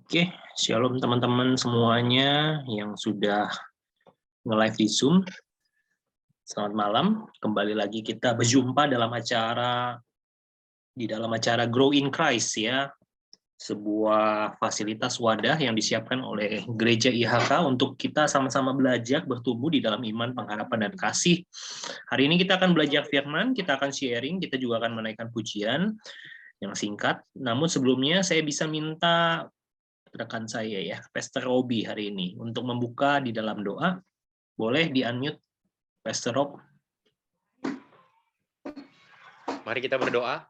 Oke, shalom teman-teman semuanya yang sudah nge-live di Zoom. Selamat malam, kembali lagi kita berjumpa di dalam acara Grow in Christ ya, sebuah fasilitas wadah yang disiapkan oleh Gereja IHK untuk kita sama-sama belajar bertumbuh di dalam iman, pengharapan, dan kasih. Hari ini kita akan belajar firman, kita akan sharing, kita juga akan menaikkan pujian yang singkat. Namun sebelumnya saya bisa minta rekan saya ya, Pastor Robi hari ini untuk membuka di dalam doa. Boleh di-unmute, Pastor Rob? Mari kita berdoa.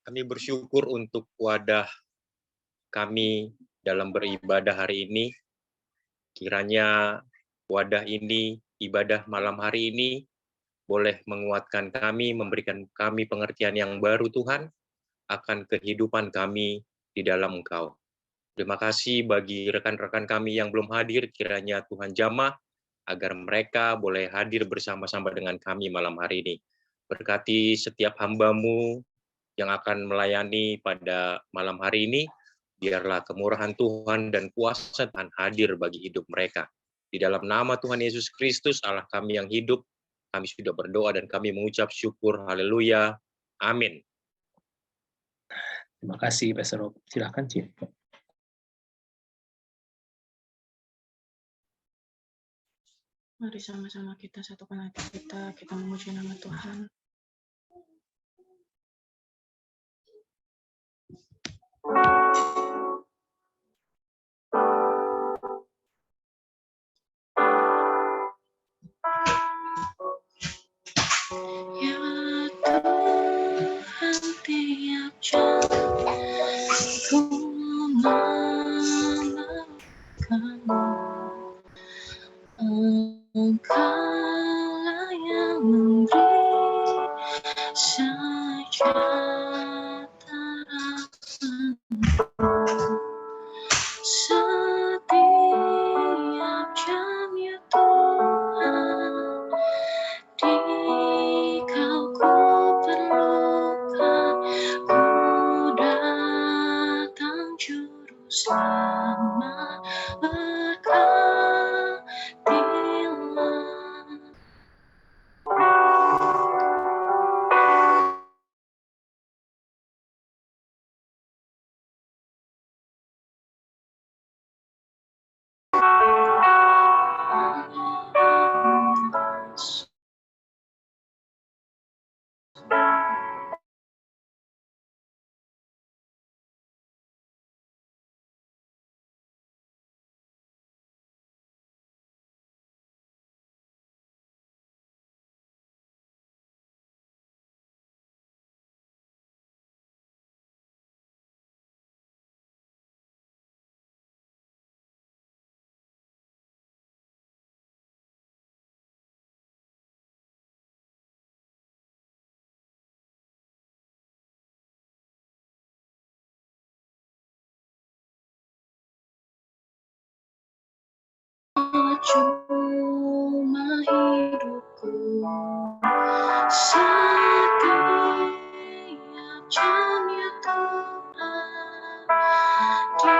Kami bersyukur untuk wadah kami dalam beribadah hari ini. Kiranya wadah ini, ibadah malam hari ini, boleh menguatkan kami, memberikan kami pengertian yang baru Tuhan, akan kehidupan kami di dalam Engkau. Terima kasih bagi rekan-rekan kami yang belum hadir, kiranya Tuhan jamah, agar mereka boleh hadir bersama-sama dengan kami malam hari ini. Berkati setiap hamba-Mu yang akan melayani pada malam hari ini, biarlah kemurahan Tuhan dan kuasa Tuhan hadir bagi hidup mereka. Di dalam nama Tuhan Yesus Kristus, Allah kami yang hidup, kami sudah berdoa dan kami mengucap syukur. Haleluya. Amin. Terima kasih, Pastor Rob. Silakan, Cip. Mari sama-sama kita satukan hati kita memuji nama Tuhan. Ya Tuhan, tiap jam ku memelukkanmu. Engkaulah yang memberi sejahtera setiap jam ya Tuhan, di Kau ku perlukan, ku datang juru selamat, berkatilah. Cuma hidupku setiap jam ya Tuhan, di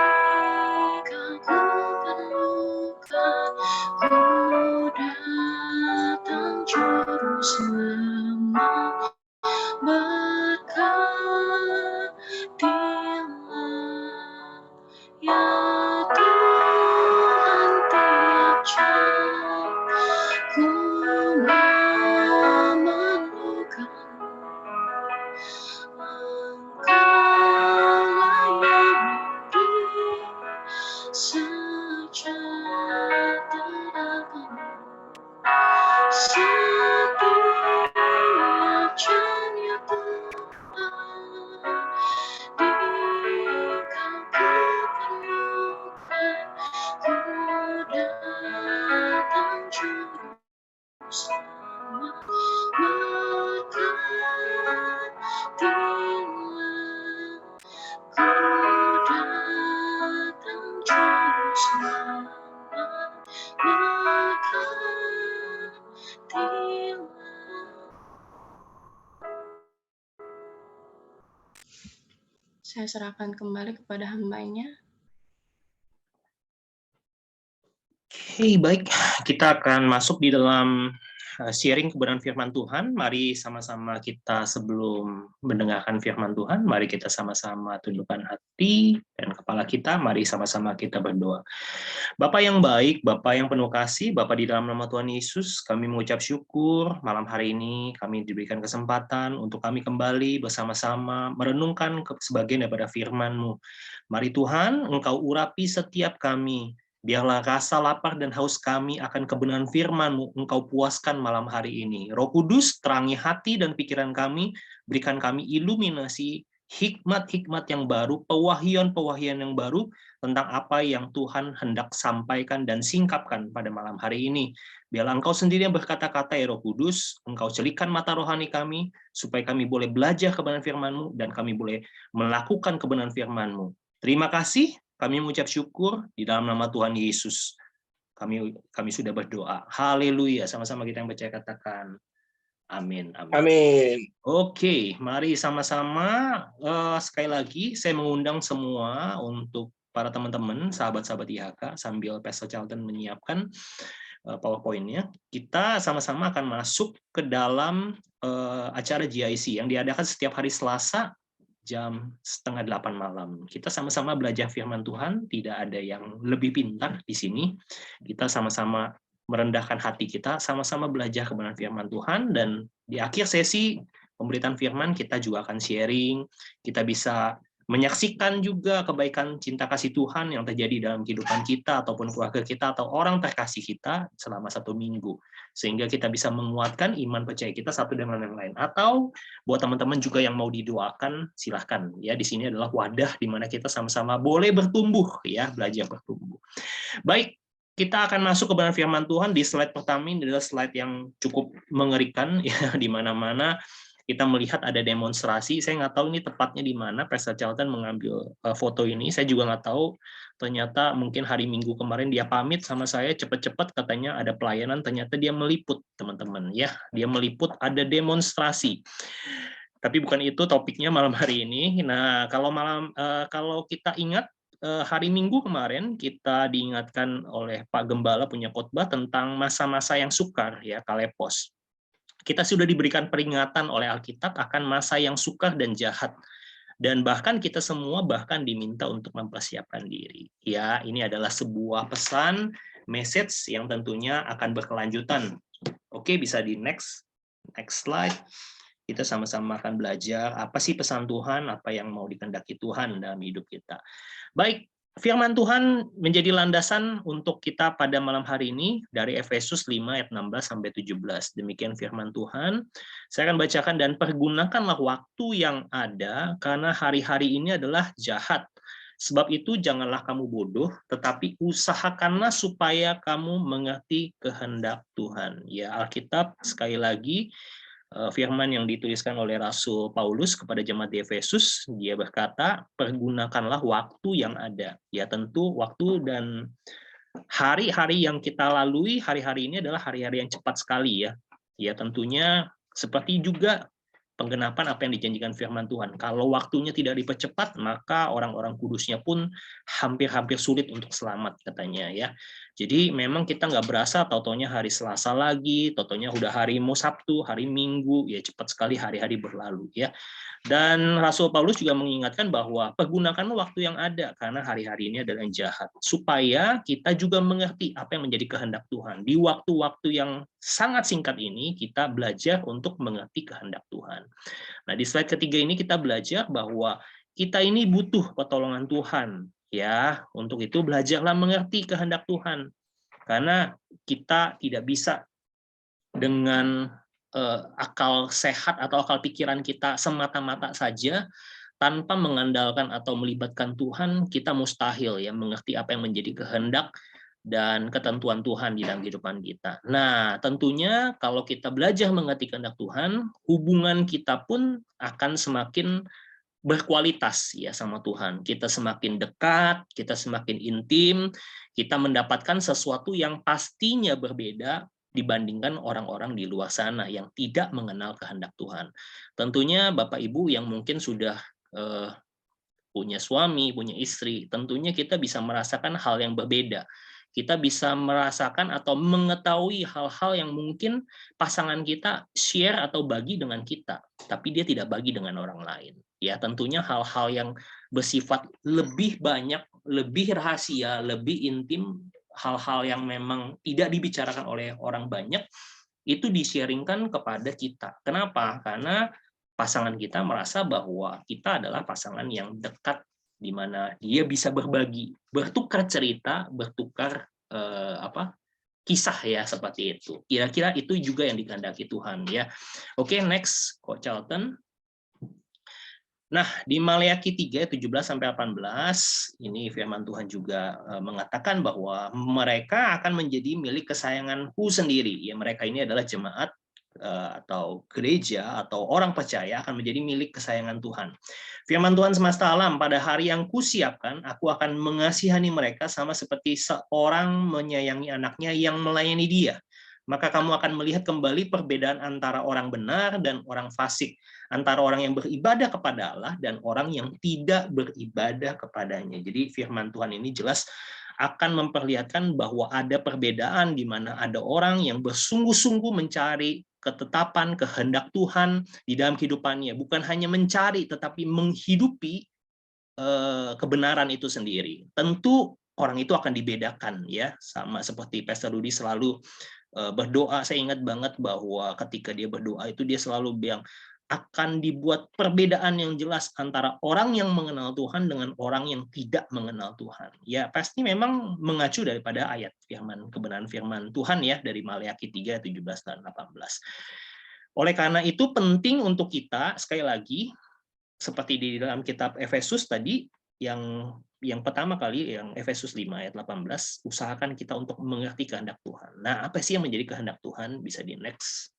Kau ku perlukan, ku datang juru selamat, berkatilah ya Tuhan, tiap jam ku memerlukanmu. Engkaulah yang memberi sejahtera setiap jam ya Tuhan, di Kau ku perlukan, ku datang juru selamat, berkatilah. Ku datang juru selamat, berkatilah. Saya serahkan kembali kepada hamba-Nya. Baik, kita akan masuk di dalam sharing kebenaran firman Tuhan. Mari sama-sama kita sebelum mendengarkan firman Tuhan, mari kita sama-sama tundukkan hati dan kepala kita, mari sama-sama kita berdoa. Bapak yang baik, Bapak yang penuh kasih, Bapak di dalam nama Tuhan Yesus, kami mengucap syukur malam hari ini kami diberikan kesempatan untuk kami kembali bersama-sama merenungkan sebagian daripada firman-Mu. Mari Tuhan, Engkau urapi setiap kami. Biarlah rasa lapar dan haus kami akan kebenaran firman-Mu Engkau puaskan malam hari ini. Roh Kudus, terangi hati dan pikiran kami, berikan kami iluminasi, hikmat-hikmat yang baru, pewahyuan-pewahyuan yang baru, tentang apa yang Tuhan hendak sampaikan dan singkapkan pada malam hari ini. Biarlah Engkau sendiri yang berkata-kata, ya Roh Kudus, Engkau celikan mata rohani kami, supaya kami boleh belajar kebenaran firman-Mu, dan kami boleh melakukan kebenaran firman-Mu. Terima kasih, kami mengucap syukur di dalam nama Tuhan Yesus. Kami sudah berdoa. Haleluya. Sama-sama kita yang percaya katakan. Amin. Amin. Amin. Oke, mari sama-sama. Sekali lagi, saya mengundang semua untuk para teman-teman, sahabat-sahabat IHK, sambil Pastor Charlton menyiapkan PowerPoint-nya, kita sama-sama akan masuk ke dalam acara GIC yang diadakan setiap hari Selasa jam 7:30 malam. Kita sama-sama belajar firman Tuhan, tidak ada yang lebih pintar di sini. Kita sama-sama merendahkan hati kita, sama-sama belajar kebenaran firman Tuhan, dan di akhir sesi pemberitaan firman kita juga akan sharing, kita bisa menyaksikan juga kebaikan cinta kasih Tuhan yang terjadi dalam kehidupan kita, ataupun keluarga kita, atau orang terkasih kita selama 1 minggu. Sehingga kita bisa menguatkan iman percaya kita satu dengan yang lain. Atau buat teman-teman juga yang mau didoakan, silahkan. Ya, di sini adalah wadah di mana kita sama-sama boleh bertumbuh, ya, belajar bertumbuh. Baik, kita akan masuk ke kebenaran firman Tuhan. Di slide pertama ini adalah slide yang cukup mengerikan, ya, di mana-mana kita melihat ada demonstrasi. Saya nggak tahu ini tepatnya di mana Pastor Charlton mengambil foto ini. Saya juga nggak tahu. Ternyata mungkin hari Minggu kemarin dia pamit sama saya cepat-cepat, katanya ada pelayanan. Ternyata dia meliput, teman-teman. Ya, dia meliput ada demonstrasi. Tapi bukan itu topiknya malam hari ini. Nah, kalau kita ingat, hari Minggu kemarin kita diingatkan oleh Pak Gembala punya khotbah tentang masa-masa yang sukar, ya, kalepos. Kita sudah diberikan peringatan oleh Alkitab akan masa yang sukar dan jahat. Dan bahkan kita semua bahkan diminta untuk mempersiapkan diri. Ya, ini adalah sebuah pesan, message yang tentunya akan berkelanjutan. Oke, bisa di next slide. Kita sama-sama akan belajar apa sih pesan Tuhan, apa yang mau dikehendaki Tuhan dalam hidup kita. Baik, firman Tuhan menjadi landasan untuk kita pada malam hari ini dari Efesus 5 ayat 16 sampai 17. Demikian firman Tuhan. Saya akan bacakan, dan pergunakanlah waktu yang ada karena hari-hari ini adalah jahat. Sebab itu janganlah kamu bodoh, tetapi usahakanlah supaya kamu mengerti kehendak Tuhan. Ya, Alkitab sekali lagi firman yang dituliskan oleh Rasul Paulus kepada jemaat di Efesus, dia berkata, pergunakanlah waktu yang ada. Ya, tentu waktu dan hari-hari yang kita lalui hari-hari ini adalah hari-hari yang cepat sekali, ya. Ya, tentunya seperti juga penggenapan apa yang dijanjikan firman Tuhan. Kalau waktunya tidak dipercepat, maka orang-orang kudusnya pun hampir-hampir sulit untuk selamat, katanya, ya. Jadi memang kita nggak berasa, tau-taunya hari Selasa lagi, tau-taunya udah hari Sabtu, hari Minggu, ya cepat sekali hari-hari berlalu, ya. Dan Rasul Paulus juga mengingatkan bahwa pergunakan waktu yang ada karena hari-hari ini adalah yang jahat, supaya kita juga mengerti apa yang menjadi kehendak Tuhan. Di waktu-waktu yang sangat singkat ini kita belajar untuk mengerti kehendak Tuhan. Nah, di slide ketiga ini kita belajar bahwa kita ini butuh pertolongan Tuhan, ya. Untuk itu belajarlah mengerti kehendak Tuhan. Karena kita tidak bisa dengan akal sehat atau akal pikiran kita semata-mata saja tanpa mengandalkan atau melibatkan Tuhan, kita mustahil, ya, mengerti apa yang menjadi kehendak dan ketentuan Tuhan di dalam kehidupan kita. Nah, tentunya kalau kita belajar mengerti kehendak Tuhan, hubungan kita pun akan semakin berkualitas, ya, sama Tuhan. Kita semakin dekat, kita semakin intim, kita mendapatkan sesuatu yang pastinya berbeda dibandingkan orang-orang di luar sana yang tidak mengenal kehendak Tuhan. Tentunya Bapak Ibu yang mungkin sudah punya suami, punya istri, tentunya kita bisa merasakan hal yang berbeda. kita bisa merasakan atau mengetahui hal-hal yang mungkin pasangan kita share atau bagi dengan kita, tapi dia tidak bagi dengan orang lain. Ya, tentunya hal-hal yang bersifat lebih banyak, lebih rahasia, lebih intim, hal-hal yang memang tidak dibicarakan oleh orang banyak, itu di-sharingkan kepada kita. Kenapa? Karena pasangan kita merasa bahwa kita adalah pasangan yang dekat, di mana dia bisa berbagi, bertukar cerita, bertukar kisah ya, seperti itu. Kira-kira itu juga yang dikehendaki Tuhan ya. Oke, next, Coach Charlton. Nah, di Maleakhi 3, 17-18, ini firman Tuhan juga mengatakan bahwa mereka akan menjadi milik kesayanganku sendiri. Ya, mereka ini adalah jemaat atau gereja atau orang percaya akan menjadi milik kesayangan Tuhan. Firman Tuhan semesta alam, pada hari yang kusiapkan, aku akan mengasihani mereka sama seperti seorang menyayangi anaknya yang melayani dia. Maka kamu akan melihat kembali perbedaan antara orang benar dan orang fasik, antara orang yang beribadah kepada Allah dan orang yang tidak beribadah kepadanya. Jadi firman Tuhan ini jelas akan memperlihatkan bahwa ada perbedaan di mana ada orang yang bersungguh-sungguh mencari ketetapan, kehendak Tuhan di dalam kehidupannya. Bukan hanya mencari, tetapi menghidupi kebenaran itu sendiri. Tentu orang itu akan dibedakan ya, sama seperti Pastor Rudy selalu berdoa. Saya ingat banget bahwa ketika dia berdoa itu dia selalu bilang akan dibuat perbedaan yang jelas antara orang yang mengenal Tuhan dengan orang yang tidak mengenal Tuhan. Ya, pasti memang mengacu daripada ayat firman, kebenaran firman Tuhan ya, dari Maleakhi 3, 17 dan 18. Oleh karena itu penting untuk kita, sekali lagi, seperti di dalam kitab Efesus tadi, yang pertama kali, yang Efesus 5 ayat 18, usahakan kita untuk mengerti kehendak Tuhan. Nah, apa sih yang menjadi kehendak Tuhan? Bisa di next.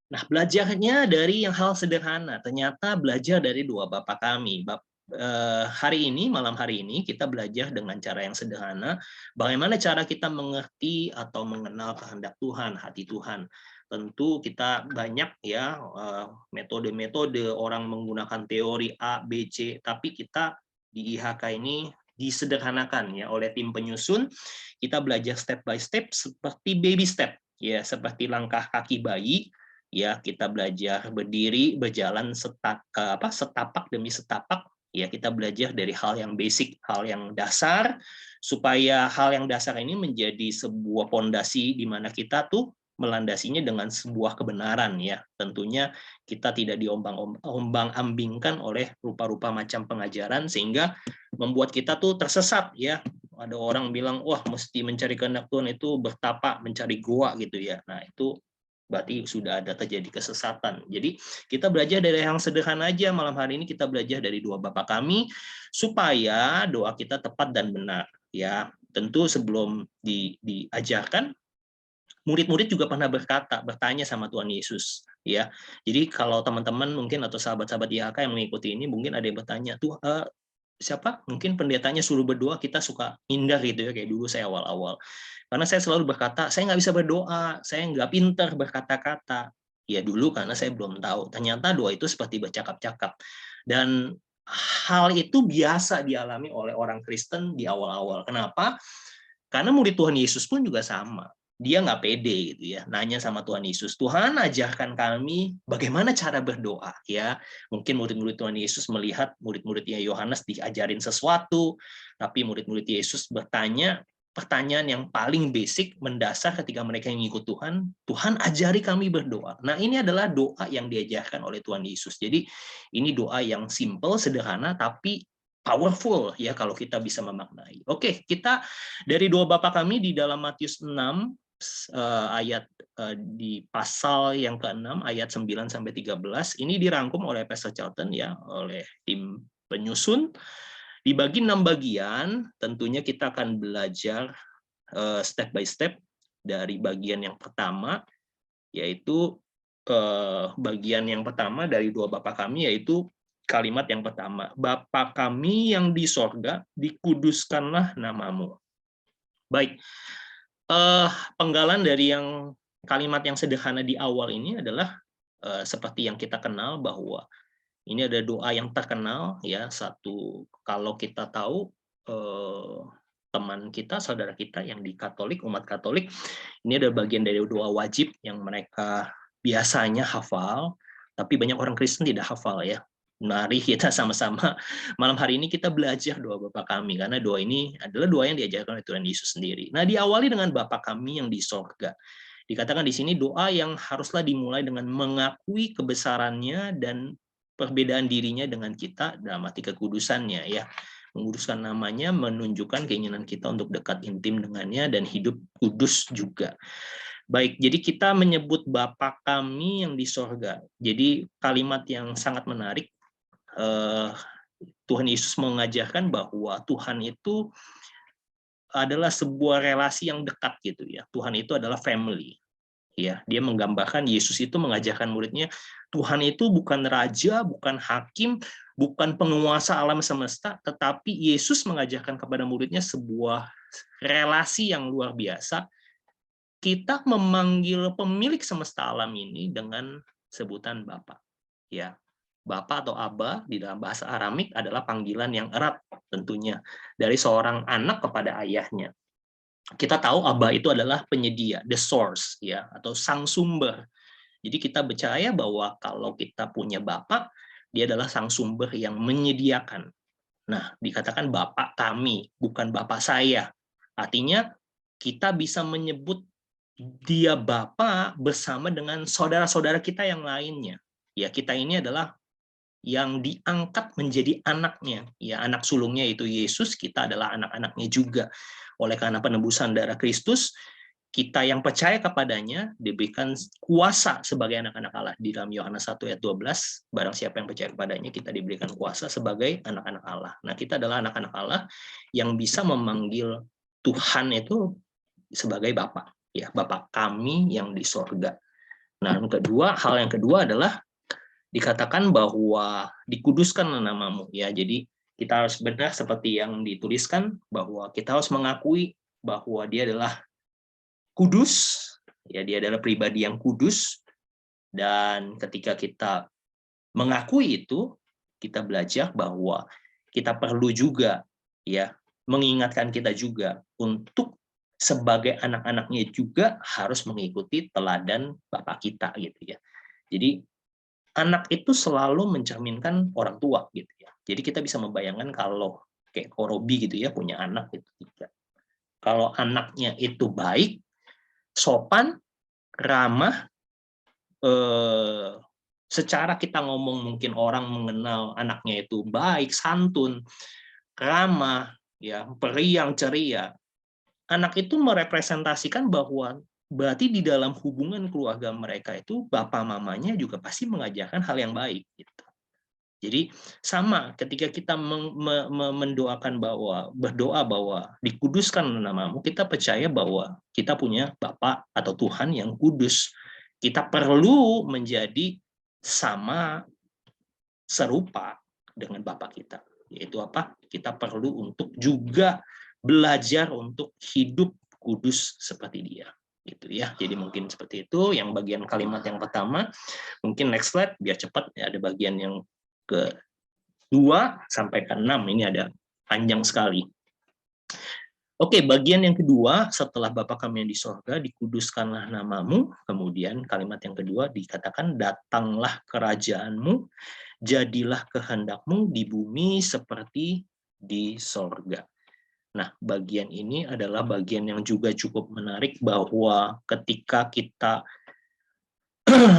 Nah, belajarnya dari yang hal sederhana. Ternyata belajar dari dua Bapa kami. Malam hari ini, kita belajar dengan cara yang sederhana. Bagaimana cara kita mengerti atau mengenal kehendak Tuhan, hati Tuhan. Tentu kita banyak ya metode-metode, orang menggunakan teori A, B, C, tapi kita di IHK ini disederhanakan ya oleh tim penyusun. Kita belajar step by step seperti baby step ya, seperti langkah kaki bayi. Ya, kita belajar berdiri, berjalan setapak demi setapak. Ya, kita belajar dari hal yang basic, hal yang dasar, supaya hal yang dasar ini menjadi sebuah pondasi di mana kita tuh melandasinya dengan sebuah kebenaran ya. Tentunya kita tidak diombang-ambingkan oleh rupa-rupa macam pengajaran sehingga membuat kita tuh tersesat ya. Ada orang bilang, wah mesti mencari kehendak Tuhan itu bertapa, mencari goa gitu ya. Nah, itu berarti sudah ada terjadi kesesatan. Jadi kita belajar dari yang sederhana aja. Malam hari ini kita belajar dari dua Bapa kami supaya doa kita tepat dan benar. Ya, tentu sebelum diajarkan, murid-murid juga pernah bertanya sama Tuhan Yesus. Ya, jadi kalau teman-teman mungkin atau sahabat-sahabat IHK yang mengikuti ini mungkin ada yang bertanya, tuh siapa? Mungkin pendetanya suruh berdoa, kita suka hindar gitu ya, kayak dulu saya awal-awal. Karena saya selalu berkata, saya nggak bisa berdoa, saya nggak pinter berkata-kata. Ya dulu karena saya belum tahu. Ternyata doa itu seperti bercakap-cakap. Dan hal itu biasa dialami oleh orang Kristen di awal-awal. Kenapa? Karena murid Tuhan Yesus pun juga sama. Dia nggak pede gitu ya, nanya sama Tuhan Yesus, Tuhan ajarkan kami bagaimana cara berdoa ya. Mungkin murid-murid Tuhan Yesus melihat murid-muridnya Yohanes diajarin sesuatu, tapi murid-murid Yesus bertanya pertanyaan yang paling basic, mendasar ketika mereka yang ikut Tuhan, Tuhan ajari kami berdoa. Nah, ini adalah doa yang diajarkan oleh Tuhan Yesus. Jadi ini doa yang simple, sederhana, tapi powerful ya kalau kita bisa memaknai. Oke, kita dari dua Bapa kami di dalam Matius 6 ayat di pasal yang ke-6 ayat 9 sampai 13 ini dirangkum oleh Pastor Charlton ya, oleh tim penyusun, dibagi 6 bagian. Tentunya kita akan belajar step by step dari bagian yang pertama, yaitu bagian yang pertama dari dua Bapa kami, yaitu kalimat yang pertama, Bapa kami yang di sorga, dikuduskanlah namamu. Baik, penggalan dari yang kalimat yang sederhana di awal ini adalah seperti yang kita kenal bahwa ini ada doa yang terkenal ya. Satu, kalau kita tahu teman kita, saudara kita yang di Katolik, umat Katolik, ini adalah bagian dari doa wajib yang mereka biasanya hafal, tapi banyak orang Kristen tidak hafal ya. Mari kita sama-sama malam hari ini kita belajar doa Bapa kami, karena doa ini adalah doa yang diajarkan oleh Tuhan Yesus sendiri. Nah, diawali dengan Bapa kami yang di sorga. Dikatakan di sini doa yang haruslah dimulai dengan mengakui kebesarannya dan perbedaan dirinya dengan kita dalam arti kekudusannya ya. Menguduskan namanya menunjukkan keinginan kita untuk dekat intim dengannya dan hidup kudus juga. Baik, jadi kita menyebut Bapa kami yang di sorga. Jadi kalimat yang sangat menarik, Tuhan Yesus mengajarkan bahwa Tuhan itu adalah sebuah relasi yang dekat gitu ya. Tuhan itu adalah family. Ya, dia menggambarkan Yesus itu mengajarkan muridnya, Tuhan itu bukan raja, bukan hakim, bukan penguasa alam semesta, tetapi Yesus mengajarkan kepada muridnya sebuah relasi yang luar biasa. Kita memanggil pemilik semesta alam ini dengan sebutan Bapa. Ya, Bapa atau Aba di dalam bahasa Aramik adalah panggilan yang erat tentunya dari seorang anak kepada ayahnya. Kita tahu Aba itu adalah penyedia, the source ya, atau sang sumber. Jadi kita percaya bahwa kalau kita punya Bapa, dia adalah sang sumber yang menyediakan. Nah, dikatakan Bapa kami, bukan Bapa saya. Artinya kita bisa menyebut dia Bapa bersama dengan saudara-saudara kita yang lainnya. Ya, kita ini adalah yang diangkat menjadi anaknya. Ya, anak sulungnya itu Yesus, kita adalah anak-anaknya juga. Oleh karena penebusan darah Kristus, kita yang percaya kepadanya diberikan kuasa sebagai anak-anak Allah. Di dalam Yohanes 1 ayat 12, barang siapa yang percaya kepadanya, kita diberikan kuasa sebagai anak-anak Allah. Nah, kita adalah anak-anak Allah yang bisa memanggil Tuhan itu sebagai Bapa. Ya, Bapa kami yang di sorga. Nah, hal yang kedua adalah dikatakan bahwa dikuduskan namamu. Ya, jadi kita harus benar seperti yang dituliskan bahwa kita harus mengakui bahwa dia adalah kudus, ya dia adalah pribadi yang kudus, dan ketika kita mengakui itu, kita belajar bahwa kita perlu juga ya mengingatkan kita juga untuk sebagai anak-anaknya juga harus mengikuti teladan Bapak kita gitu ya. Jadi anak itu selalu mencerminkan orang tua gitu ya. Jadi kita bisa membayangkan kalau kayak Korobi gitu ya punya anak itu tiga. Kalau anaknya itu baik, sopan, ramah, secara kita ngomong mungkin orang mengenal anaknya itu baik, santun, ramah, ya, periang, ceria. Anak itu merepresentasikan bahwa berarti di dalam hubungan keluarga mereka itu bapak mamanya juga pasti mengajarkan hal yang baik gitu. Jadi sama ketika kita mendoakan bahwa berdoa bahwa dikuduskan namamu, kita percaya bahwa kita punya Bapa atau Tuhan yang kudus. Kita perlu menjadi sama serupa dengan Bapa kita. Yaitu apa? Kita perlu untuk juga belajar untuk hidup kudus seperti dia. Gitu ya. Jadi mungkin seperti itu yang bagian kalimat yang pertama. Mungkin next slide biar cepat ya, ada bagian yang ke-2 sampai ke-6 ini ada panjang sekali. Oke, bagian yang kedua setelah Bapa kami yang di sorga, dikuduskanlah namamu. Kemudian kalimat yang kedua dikatakan datanglah kerajaanmu, jadilah kehendakmu di bumi seperti di sorga. Nah, bagian ini adalah bagian yang juga cukup menarik bahwa ketika kita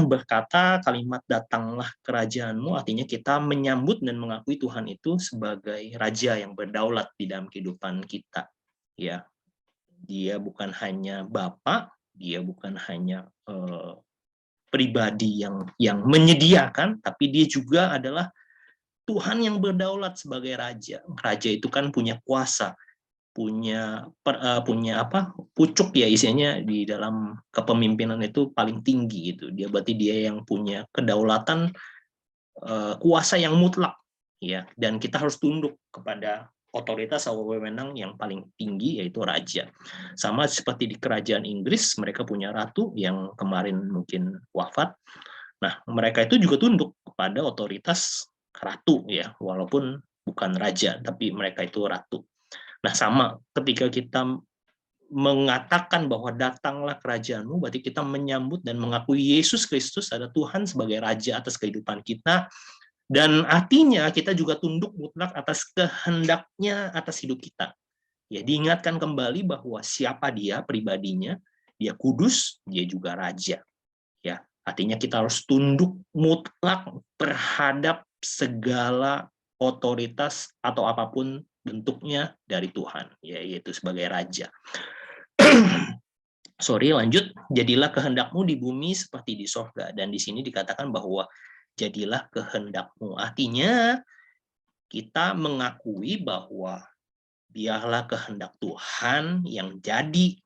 berkata kalimat datanglah kerajaanmu, artinya kita menyambut dan mengakui Tuhan itu sebagai raja yang berdaulat di dalam kehidupan kita. Ya, dia bukan hanya Bapa, dia bukan hanya pribadi yang menyediakan, tapi dia juga adalah Tuhan yang berdaulat sebagai raja. Raja itu kan punya kuasa, punya pucuk ya isinya di dalam kepemimpinan itu paling tinggi gitu. Dia berarti dia yang punya kedaulatan, kuasa yang mutlak ya, dan kita harus tunduk kepada otoritas atau wewenang yang paling tinggi yaitu raja. Sama seperti di kerajaan Inggris, mereka punya ratu yang kemarin mungkin wafat. Nah, mereka itu juga tunduk kepada otoritas ratu ya, walaupun bukan raja tapi mereka itu ratu. Nah, sama ketika kita mengatakan bahwa datanglah kerajaan-Mu, berarti kita menyambut dan mengakui Yesus Kristus ada Tuhan sebagai Raja atas kehidupan kita, dan artinya kita juga tunduk mutlak atas kehendaknya atas hidup kita. Ya, diingatkan kembali bahwa siapa dia pribadinya, dia kudus, dia juga raja. Ya, artinya kita harus tunduk mutlak terhadap segala otoritas atau apapun bentuknya dari Tuhan, yaitu sebagai raja. Sorry, lanjut. Jadilah kehendak-Mu di bumi seperti di sorga. Dan di sini dikatakan bahwa jadilah kehendak-Mu. Artinya kita mengakui bahwa biarlah kehendak Tuhan yang jadi,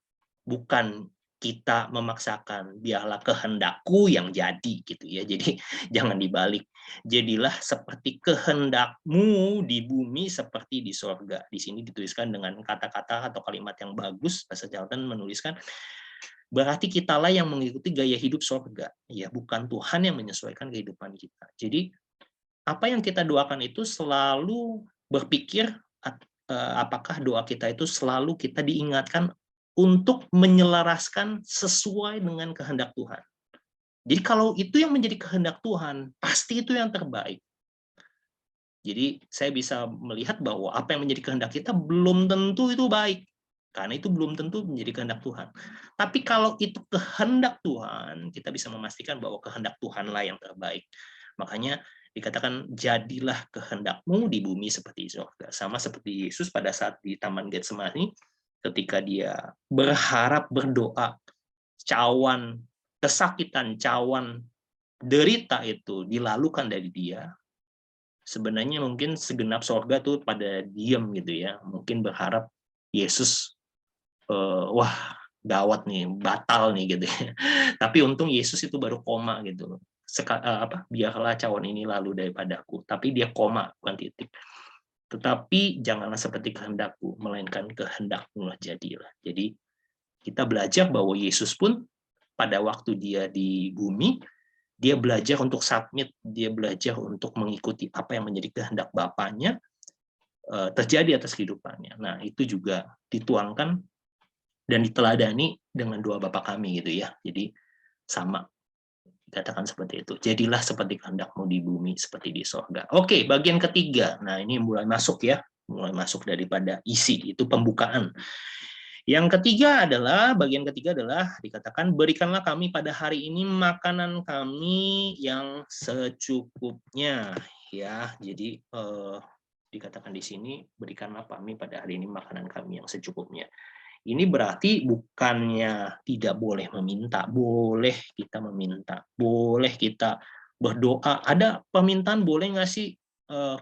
bukan kita memaksakan biarlah kehendakku yang jadi gitu ya. Jadi jangan dibalik. Jadilah seperti kehendak-Mu di bumi seperti di sorga. Di sini dituliskan dengan kata-kata atau kalimat yang bagus. Pastor Charlton menuliskan berarti kitalah yang mengikuti gaya hidup sorga, ya, bukan Tuhan yang menyesuaikan kehidupan kita. Jadi apa yang kita doakan itu selalu berpikir apakah doa kita itu selalu kita diingatkan untuk menyelaraskan sesuai dengan kehendak Tuhan. Jadi kalau itu yang menjadi kehendak Tuhan, pasti itu yang terbaik. Jadi saya bisa melihat bahwa apa yang menjadi kehendak kita belum tentu itu baik. Karena itu belum tentu menjadi kehendak Tuhan. Tapi kalau itu kehendak Tuhan, kita bisa memastikan bahwa kehendak Tuhanlah yang terbaik. Makanya dikatakan jadilah kehendak-Mu di bumi seperti di surga. Sama seperti Yesus pada saat di Taman Getsemani, ketika dia berharap berdoa, cawan kesakitan, cawan derita itu dilalukan dari dia, sebenarnya mungkin segenap surga tuh pada diam gitu ya, mungkin berharap Yesus wah gawat nih, batal nih gitu ya. Tapi untung Yesus itu baru koma gitu. Biarlah cawan ini lalu daripadaku. Tapi dia koma, bukan titik. Tetapi janganlah seperti kehendakku, melainkan kehendak-Mu lah jadilah. Jadi kita belajar bahwa Yesus pun pada waktu dia di bumi, dia belajar untuk submit, dia belajar untuk mengikuti apa yang menjadi kehendak Bapaknya terjadi atas kehidupannya. Nah, itu juga dituangkan dan diteladani dengan doa Bapa kami gitu ya. Jadi sama dikatakan seperti itu. Jadilah seperti kehendak-Mu di bumi seperti di sorga. Oke, bagian ketiga. Nah, ini mulai masuk ya. Mulai masuk daripada isi, itu pembukaan. Yang ketiga adalah, bagian ketiga adalah dikatakan berikanlah kami pada hari ini makanan kami yang secukupnya ya. Jadi dikatakan di sini berikanlah kami pada hari ini makanan kami yang secukupnya. Ini berarti bukannya tidak boleh meminta, boleh kita meminta, boleh kita berdoa. Ada permintaan boleh nggak sih?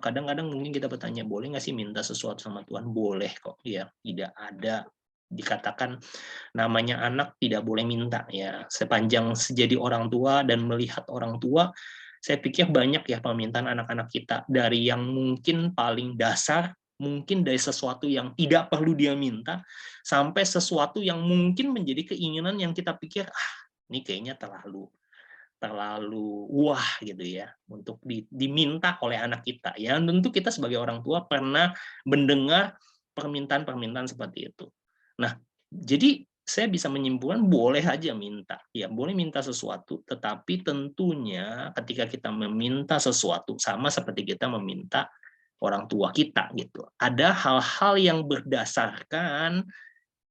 Kadang-kadang mungkin kita bertanya, boleh nggak sih minta sesuatu sama Tuhan? Boleh kok, ya. Tidak ada dikatakan namanya anak tidak boleh minta ya. Sepanjang jadi orang tua dan melihat orang tua, saya pikir banyak ya permintaan anak-anak kita dari yang mungkin paling dasar, mungkin dari sesuatu yang tidak perlu dia minta, sampai sesuatu yang mungkin menjadi keinginan yang kita pikir, ini kayaknya terlalu wah gitu ya, untuk diminta oleh anak kita. Ya tentu kita sebagai orang tua pernah mendengar permintaan-permintaan seperti itu. Nah, jadi saya bisa menyimpulkan boleh aja minta, ya boleh minta sesuatu, tetapi tentunya ketika kita meminta sesuatu sama seperti kita meminta orang tua kita gitu. Ada hal-hal yang berdasarkan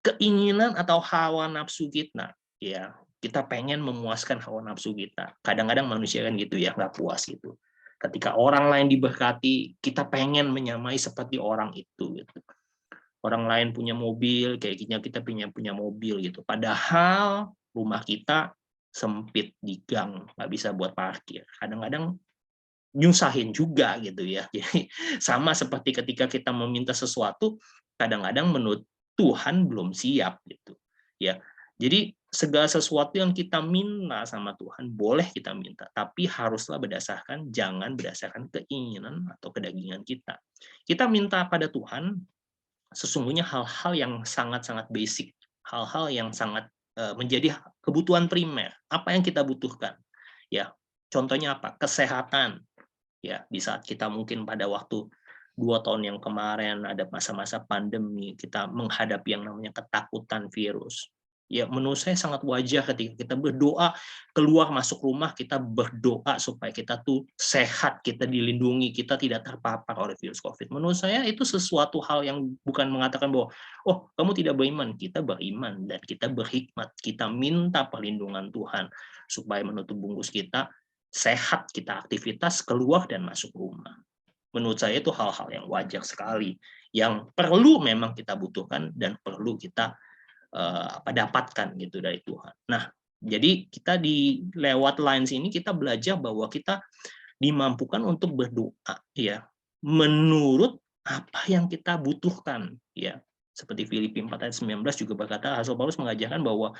keinginan atau hawa nafsu kita, ya. Kita pengen memuaskan hawa nafsu kita. Kadang-kadang manusia kan gitu ya, nggak puas gitu. Ketika orang lain diberkati, kita pengen menyamai seperti orang itu gitu. Orang lain punya mobil, kayaknya kita punya mobil gitu. Padahal rumah kita sempit di gang, nggak bisa buat parkir. Kadang-kadang nyusahin juga gitu ya. Jadi sama seperti ketika kita meminta sesuatu, kadang-kadang menurut Tuhan belum siap gitu. Ya. Jadi segala sesuatu yang kita minta sama Tuhan boleh kita minta, tapi haruslah jangan berdasarkan keinginan atau kedagingan kita. Kita minta pada Tuhan sesungguhnya hal-hal yang sangat-sangat basic, hal-hal yang sangat menjadi kebutuhan primer. Apa yang kita butuhkan? Ya, contohnya apa? Kesehatan. Ya, di saat kita mungkin pada waktu 2 tahun yang kemarin ada masa-masa pandemi, kita menghadapi yang namanya ketakutan virus. Ya, menurut saya sangat wajar ketika kita berdoa, keluar masuk rumah, kita berdoa supaya kita tuh sehat, kita dilindungi, kita tidak terpapar oleh virus COVID. Menurut saya itu sesuatu hal yang bukan mengatakan bahwa, oh, kamu tidak beriman. Kita beriman dan kita berhikmat. Kita minta perlindungan Tuhan supaya menutup bungkus kita, sehat, kita aktivitas, keluar dan masuk rumah. Menurut saya itu hal-hal yang wajar sekali, yang perlu memang kita butuhkan dan perlu kita dapatkan gitu dari Tuhan. Nah, jadi kita di lewat lines ini kita belajar bahwa kita dimampukan untuk berdoa ya menurut apa yang kita butuhkan ya. Seperti Filipi 4 ayat 19 juga berkata, Rasul Paulus mengajarkan bahwa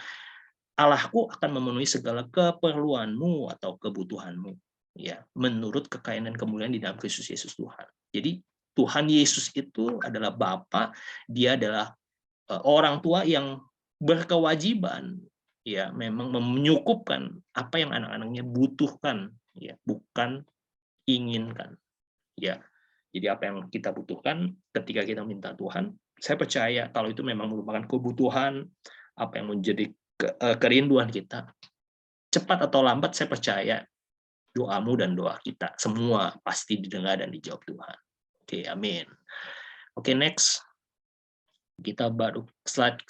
Allahku akan memenuhi segala keperluanmu atau kebutuhanmu ya menurut kekayaan dan kemuliaan di dalam Kristus Yesus Tuhan. Jadi Tuhan Yesus itu adalah Bapa, dia adalah orang tua yang berkewajiban ya memang menyukupkan apa yang anak-anaknya butuhkan ya, bukan inginkan ya. Jadi apa yang kita butuhkan ketika kita minta Tuhan, saya percaya kalau itu memang merupakan kebutuhan, apa yang menjadi kerinduan kita, cepat atau lambat saya percaya doamu dan doa kita semua pasti didengar dan dijawab Tuhan. Oke, amin. Oke, next. Kita baru slide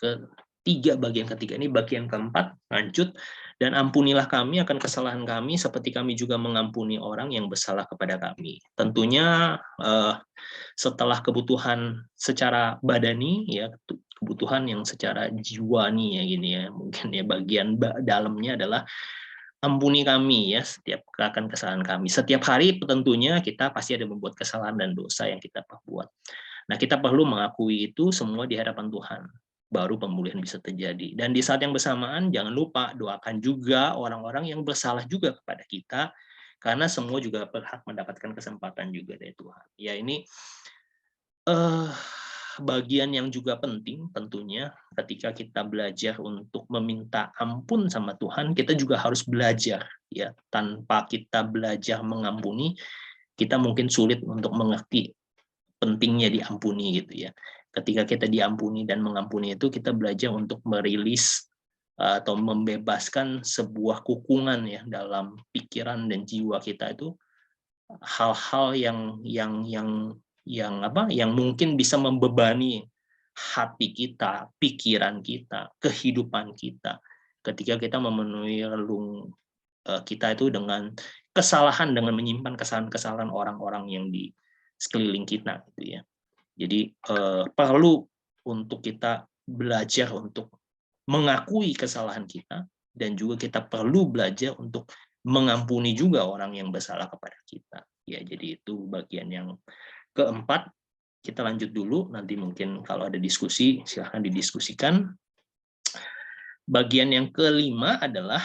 bagian ketiga, ini bagian keempat, lanjut. Dan ampunilah kami akan kesalahan kami seperti kami juga mengampuni orang yang bersalah kepada kami. Tentunya setelah kebutuhan secara badani ya, kebutuhan yang secara jiwani ya gini ya, mungkin ya bagian dalamnya adalah ampuni kami ya setiap akan kesalahan kami. Setiap hari tentunya kita pasti ada membuat kesalahan dan dosa yang kita perbuat. Nah, kita perlu mengakui itu semua di hadapan Tuhan. Baru pemulihan bisa terjadi. Dan di saat yang bersamaan, jangan lupa doakan juga orang-orang yang bersalah juga kepada kita, karena semua juga berhak mendapatkan kesempatan juga dari Tuhan. Ya, ini bagian yang juga penting tentunya ketika kita belajar untuk meminta ampun sama Tuhan, kita juga harus belajar. Ya, tanpa kita belajar mengampuni, kita mungkin sulit untuk mengerti pentingnya diampuni gitu ya. Ketika kita diampuni dan mengampuni itu kita belajar untuk merilis atau membebaskan sebuah kukungan ya dalam pikiran dan jiwa kita itu, hal-hal yang mungkin bisa membebani hati kita, pikiran kita, kehidupan kita ketika kita memenuhi relung kita itu dengan kesalahan, dengan menyimpan kesalahan-kesalahan orang-orang yang di sekeliling kita gitu ya. Jadi perlu untuk kita belajar untuk mengakui kesalahan kita dan juga kita perlu belajar untuk mengampuni juga orang yang bersalah kepada kita. Ya, jadi itu bagian yang keempat. Kita lanjut dulu, nanti mungkin kalau ada diskusi silahkan didiskusikan. Bagian yang kelima adalah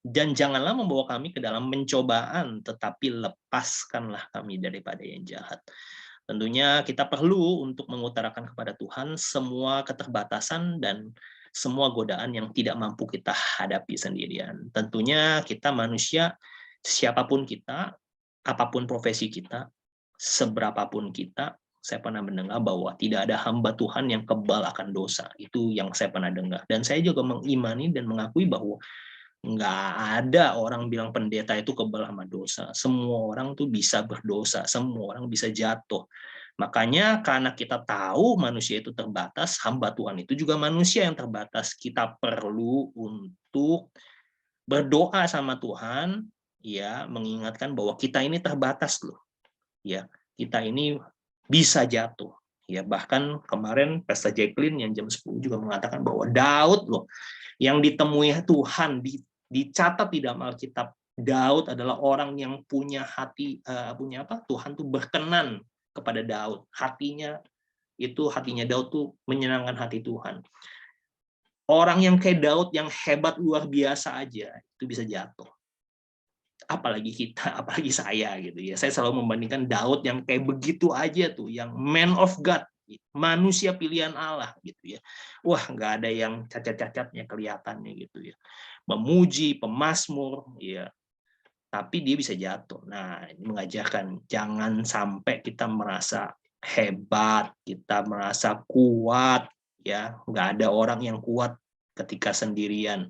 dan janganlah membawa kami ke dalam pencobaan, tetapi lepaskanlah kami daripada yang jahat. Tentunya kita perlu untuk mengutarakan kepada Tuhan semua keterbatasan dan semua godaan yang tidak mampu kita hadapi sendirian. Tentunya kita manusia, siapapun kita, apapun profesi kita, seberapapun kita, saya pernah mendengar bahwa tidak ada hamba Tuhan yang kebal akan dosa. Itu yang saya pernah dengar. Dan saya juga mengimani dan mengakui bahwa nggak ada orang bilang pendeta itu kebal sama dosa. Semua orang tuh bisa berdosa, semua orang bisa jatuh. Makanya karena kita tahu manusia itu terbatas, hamba Tuhan itu juga manusia yang terbatas. Kita perlu untuk berdoa sama Tuhan, ya, mengingatkan bahwa kita ini terbatas loh. Ya, kita ini bisa jatuh. Ya, bahkan kemarin Pastor Jacqueline yang jam 10 juga mengatakan bahwa Daud loh yang ditemui Tuhan, dicatat di dalam Alkitab, Daud adalah orang yang punya hati, Tuhan tuh berkenan kepada Daud. Hatinya Daud tuh menyenangkan hati Tuhan. Orang yang kayak Daud yang hebat luar biasa aja itu bisa jatuh. Apalagi kita, apalagi saya gitu ya. Saya selalu membandingkan Daud yang kayak begitu aja tuh, yang man of God, manusia pilihan Allah gitu ya. Wah, nggak ada yang cacat-cacatnya kelihatannya gitu ya. Memuji, pemazmur, ya. Tapi dia bisa jatuh. Nah, ini mengajarkan jangan sampai kita merasa hebat, kita merasa kuat, ya. Nggak ada orang yang kuat ketika sendirian.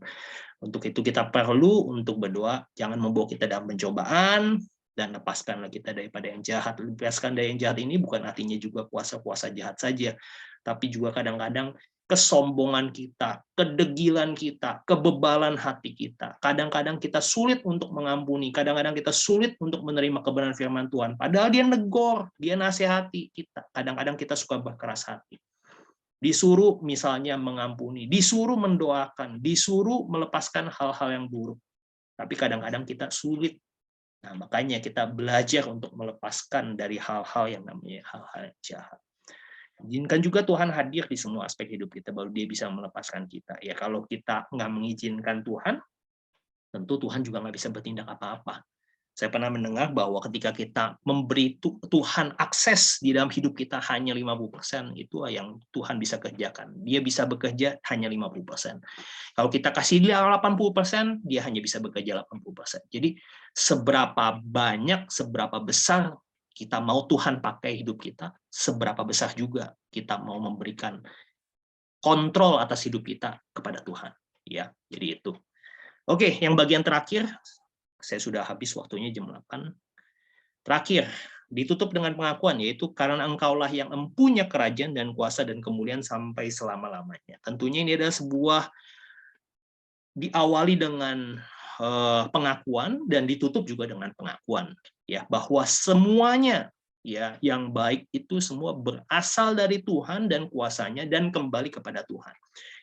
Untuk itu kita perlu untuk berdoa, jangan membawa kita dalam pencobaan, dan lepaskanlah kita daripada yang jahat. Lepaskan dari yang jahat ini bukan artinya juga kuasa-kuasa jahat saja, tapi juga kadang-kadang kesombongan kita, kedegilan kita, kebebalan hati kita. Kadang-kadang kita sulit untuk mengampuni, kadang-kadang kita sulit untuk menerima kebenaran firman Tuhan. Padahal dia negor, dia nasihati kita. Kadang-kadang kita suka berkeras hati. Disuruh misalnya mengampuni, disuruh mendoakan, disuruh melepaskan hal-hal yang buruk. Tapi kadang-kadang kita sulit. Nah, makanya kita belajar untuk melepaskan dari hal-hal yang namanya hal-hal yang jahat. Izinkan juga Tuhan hadir di semua aspek hidup kita, baru dia bisa melepaskan kita. Ya, kalau kita nggak mengizinkan Tuhan, tentu Tuhan juga nggak bisa bertindak apa-apa. Saya pernah mendengar bahwa ketika kita memberi Tuhan akses di dalam hidup kita hanya 50%, itu yang Tuhan bisa kerjakan. Dia bisa bekerja hanya 50%. Kalau kita kasih dia 80%, dia hanya bisa bekerja 80%. Jadi seberapa banyak, seberapa besar kita mau Tuhan pakai hidup kita, seberapa besar juga kita mau memberikan kontrol atas hidup kita kepada Tuhan. Ya, jadi itu. Oke, yang bagian terakhir, saya sudah habis waktunya jam 8. Terakhir, ditutup dengan pengakuan, yaitu karena engkaulah yang empunya kerajaan dan kuasa dan kemuliaan sampai selama-lamanya. Tentunya ini adalah sebuah diawali dengan pengakuan dan ditutup juga dengan pengakuan, ya, bahwa semuanya, ya, yang baik itu semua berasal dari Tuhan dan kuasanya dan kembali kepada Tuhan.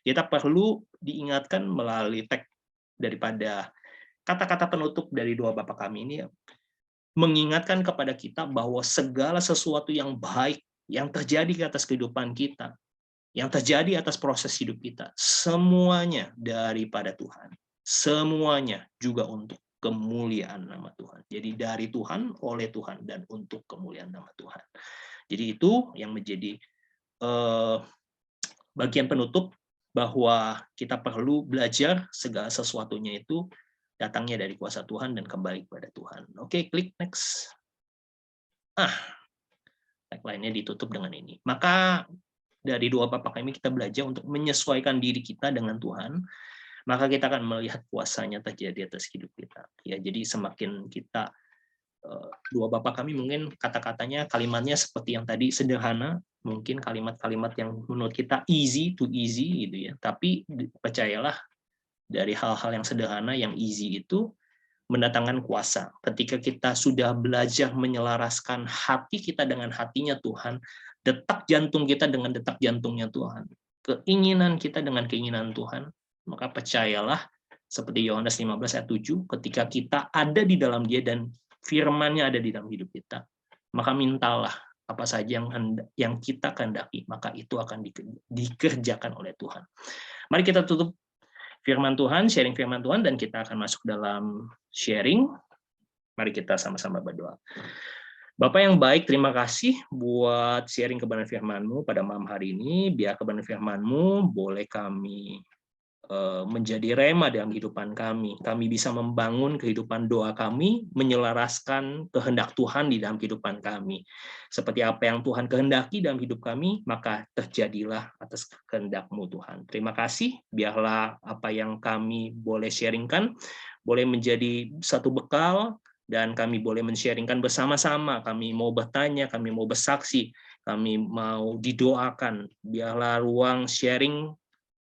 Kita perlu diingatkan melalui teks daripada kata-kata penutup dari doa Bapa kami ini, mengingatkan kepada kita bahwa segala sesuatu yang baik yang terjadi di atas kehidupan kita, yang terjadi atas proses hidup kita, semuanya daripada Tuhan. Semuanya juga untuk kemuliaan nama Tuhan. Jadi dari Tuhan, oleh Tuhan, dan untuk kemuliaan nama Tuhan. Jadi itu yang menjadi bagian penutup, bahwa kita perlu belajar segala sesuatunya itu datangnya dari kuasa Tuhan dan kembali kepada Tuhan. Oke, klik next. Tagline-nya ditutup dengan ini. Maka dari doa Bapa kami kita belajar untuk menyesuaikan diri kita dengan Tuhan, maka kita akan melihat kuasanya terjadi atas hidup kita. Ya, jadi semakin kita doa Bapa kami, mungkin kata-katanya, kalimatnya seperti yang tadi sederhana, mungkin kalimat-kalimat yang menurut kita easy to easy gitu ya. Tapi percayalah, dari hal-hal yang sederhana, yang easy itu mendatangkan kuasa. Ketika kita sudah belajar menyelaraskan hati kita dengan hatinya Tuhan, detak jantung kita dengan detak jantungnya Tuhan, keinginan kita dengan keinginan Tuhan, maka percayalah, seperti Yohanes 15 ayat 7, ketika kita ada di dalam Dia dan firman-Nya ada di dalam hidup kita, maka mintalah apa saja yang kita kehendaki, maka itu akan dikerjakan oleh Tuhan. Mari kita tutup firman Tuhan, sharing firman Tuhan, dan kita akan masuk dalam sharing. Mari kita sama-sama berdoa. Bapak yang baik, terima kasih buat sharing kebenaran firman-Mu pada malam hari ini. Biar kebenaran firman-Mu boleh kami menjadi rema dalam kehidupan kami. Kami bisa membangun kehidupan doa kami, menyelaraskan kehendak Tuhan di dalam kehidupan kami. Seperti apa yang Tuhan kehendaki dalam hidup kami, maka terjadilah atas kehendak-Mu Tuhan. Terima kasih, biarlah apa yang kami boleh sharingkan, boleh menjadi satu bekal, dan kami boleh men-sharingkan bersama-sama. Kami mau bertanya, kami mau bersaksi, kami mau didoakan. Biarlah ruang sharing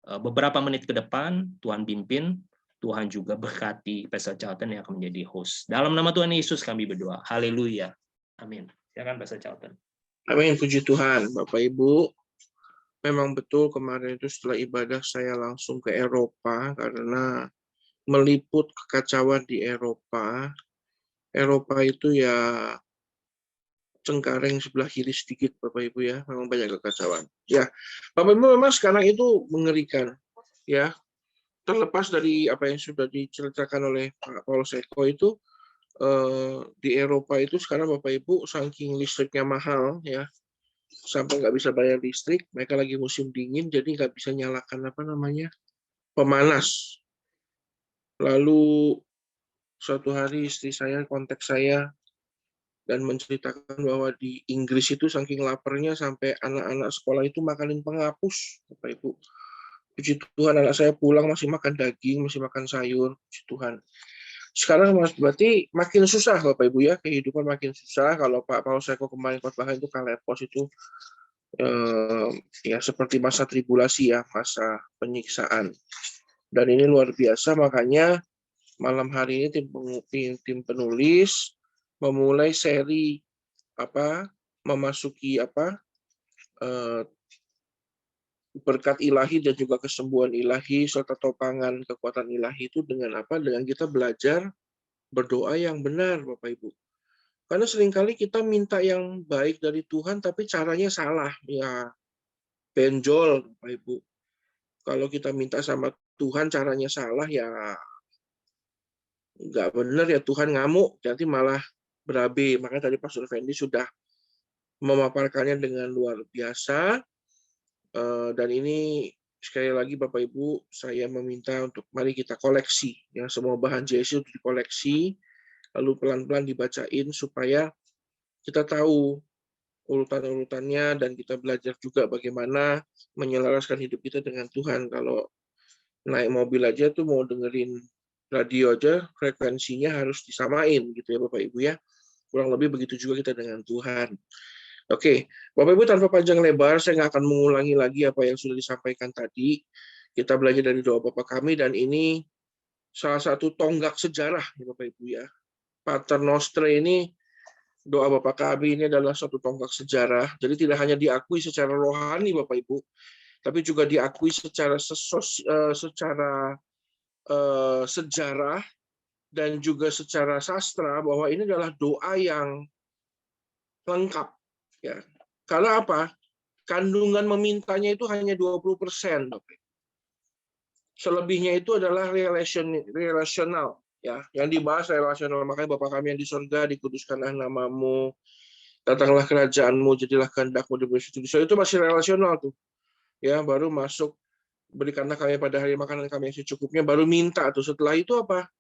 beberapa menit ke depan, Tuhan pimpin, Tuhan juga berkati Pastor Charlton yang akan menjadi host. Dalam nama Tuhan Yesus kami berdoa. Haleluya. Amin. Silakan Pastor Charlton. Amin, puji Tuhan. Bapak Ibu, memang betul kemarin itu setelah ibadah saya langsung ke Eropa karena meliput kekacauan di Eropa. Eropa itu ya Cengkareng sebelah kiri sedikit, Bapak Ibu ya, memang banyak kekacauan. Ya, Bapak Ibu, memang sekarang itu mengerikan, ya. Terlepas dari apa yang sudah diceritakan oleh Pak Paulus Eko itu, di Eropa itu sekarang Bapak Ibu saking listriknya mahal, ya, sampai nggak bisa bayar listrik. Mereka lagi musim dingin, jadi nggak bisa nyalakan pemanas. Lalu suatu hari istri saya kontak saya, dan menceritakan bahwa di Inggris itu saking laparnya sampai anak-anak sekolah itu makanin penghapus, Bapak Ibu. Puji Tuhan, anak saya pulang masih makan daging, masih makan sayur, puji Tuhan. Sekarang berarti makin susah Bapak Ibu ya, kehidupan makin susah. Kalau Pak Paulus Eko kemarin khotbah itu Kalepos itu ya seperti masa tribulasi ya, masa penyiksaan. Dan ini luar biasa, makanya malam hari ini tim penulis memulai seri memasuki berkat ilahi dan juga kesembuhan ilahi serta topangan kekuatan ilahi itu dengan dengan kita belajar berdoa yang benar, Bapak Ibu. Karena seringkali kita minta yang baik dari Tuhan tapi caranya salah, ya benjol, Bapak Ibu. Kalau kita minta sama Tuhan caranya salah, ya nggak benar, ya Tuhan ngamuk, nanti malah berabe. Makanya tadi Pastor Fendi sudah memaparkannya dengan luar biasa. Dan ini sekali lagi Bapak Ibu, saya meminta untuk mari kita koleksi. Ya, semua bahan JSC itu dikoleksi, lalu pelan-pelan dibacain supaya kita tahu urutan-urutannya dan kita belajar juga bagaimana menyelaraskan hidup kita dengan Tuhan. Kalau naik mobil aja tuh mau dengerin radio aja frekuensinya harus disamain gitu ya Bapak Ibu ya. Kurang lebih begitu juga kita dengan Tuhan. Oke, Bapak Ibu, tanpa panjang lebar saya nggak akan mengulangi lagi apa yang sudah disampaikan tadi. Kita belajar dari doa Bapa kami dan ini salah satu tonggak sejarah ya Bapak Ibu ya. Pater Noster ini, doa Bapa kami ini adalah satu tonggak sejarah. Jadi tidak hanya diakui secara rohani Bapak Ibu, tapi juga diakui secara sejarah dan juga secara sastra bahwa ini adalah doa yang lengkap. Ya. Karena apa? Kandungan memintanya itu hanya 20%. Selebihnya itu adalah relasional. Ya, yang dibahas relasional. Makanya Bapa kami yang di surga, dikuduskanlah namamu, datanglah kerajaanmu, jadilah kehendakmu di bumi di surga. Itu masih relasional tuh. Ya, baru masuk berikanlah kami pada hari makanan kami yang secukupnya, baru minta tuh. Setelah itu apa?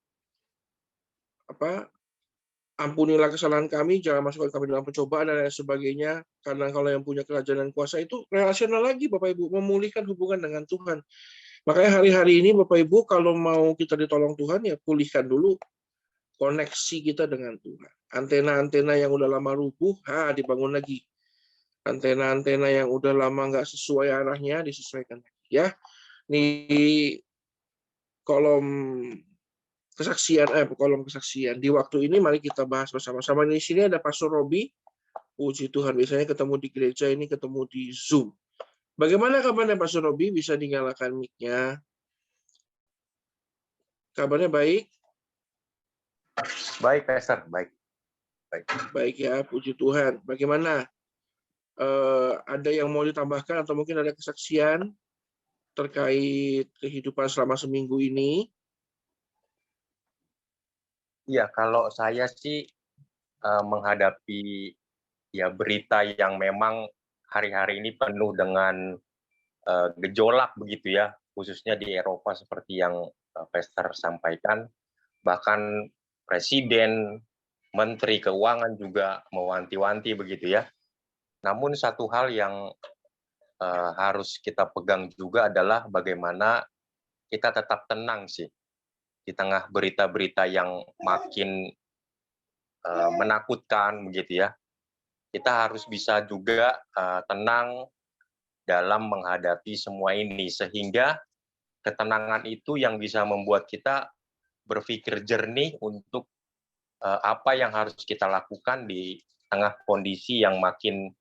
Ampunilah kesalahan kami, jangan masukkan kami dalam pencobaan dan lain sebagainya. Karena kalau yang punya kerajaan dan kuasa itu relasional lagi Bapak Ibu, memulihkan hubungan dengan Tuhan. Makanya hari-hari ini Bapak Ibu kalau mau kita ditolong Tuhan ya pulihkan dulu koneksi kita dengan Tuhan. Antena-antena yang udah lama rubuh, dibangun lagi. Antena-antena yang udah lama nggak sesuai arahnya disesuaikan lagi ya. Di kolom kesaksian di waktu ini mari kita bahas bersama-sama. Di sini ada Pastor Robi. Puji Tuhan, biasanya ketemu di gereja, ini ketemu di Zoom. Bagaimana kabarnya Pastor Robi? Bisa dinyalakan mic-nya. Kabarnya baik? Baik, Pastor. Baik. Baik ya, puji Tuhan. Bagaimana? Ada yang mau ditambahkan atau mungkin ada kesaksian terkait kehidupan selama seminggu ini? Iya, kalau saya sih menghadapi ya berita yang memang hari-hari ini penuh dengan gejolak begitu ya, khususnya di Eropa seperti yang Pastor sampaikan, bahkan Presiden, Menteri Keuangan juga mewanti-wanti begitu ya. Namun satu hal yang harus kita pegang juga adalah bagaimana kita tetap tenang sih di tengah berita-berita yang makin menakutkan begitu ya. Kita harus bisa juga tenang dalam menghadapi semua ini sehingga ketenangan itu yang bisa membuat kita berpikir jernih untuk apa yang harus kita lakukan di tengah kondisi yang makin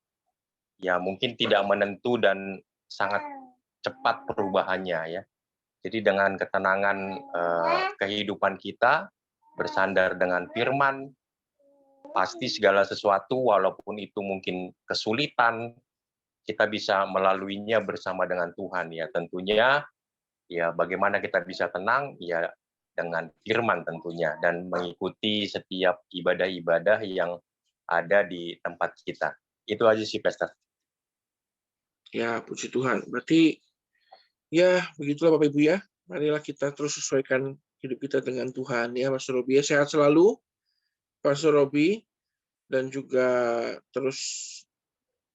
ya mungkin tidak menentu dan sangat cepat perubahannya ya. Jadi dengan ketenangan kehidupan kita bersandar dengan firman, pasti segala sesuatu walaupun itu mungkin kesulitan, kita bisa melaluinya bersama dengan Tuhan ya. Tentunya ya bagaimana kita bisa tenang ya dengan firman tentunya dan mengikuti setiap ibadah-ibadah yang ada di tempat kita. Itu aja sih Pastor. Ya, puji Tuhan. Berarti ya, begitulah Bapak Ibu ya. Marilah kita terus sesuaikan hidup kita dengan Tuhan ya, Pastor Robi. Sehat selalu, Pastor Robi. dan juga terus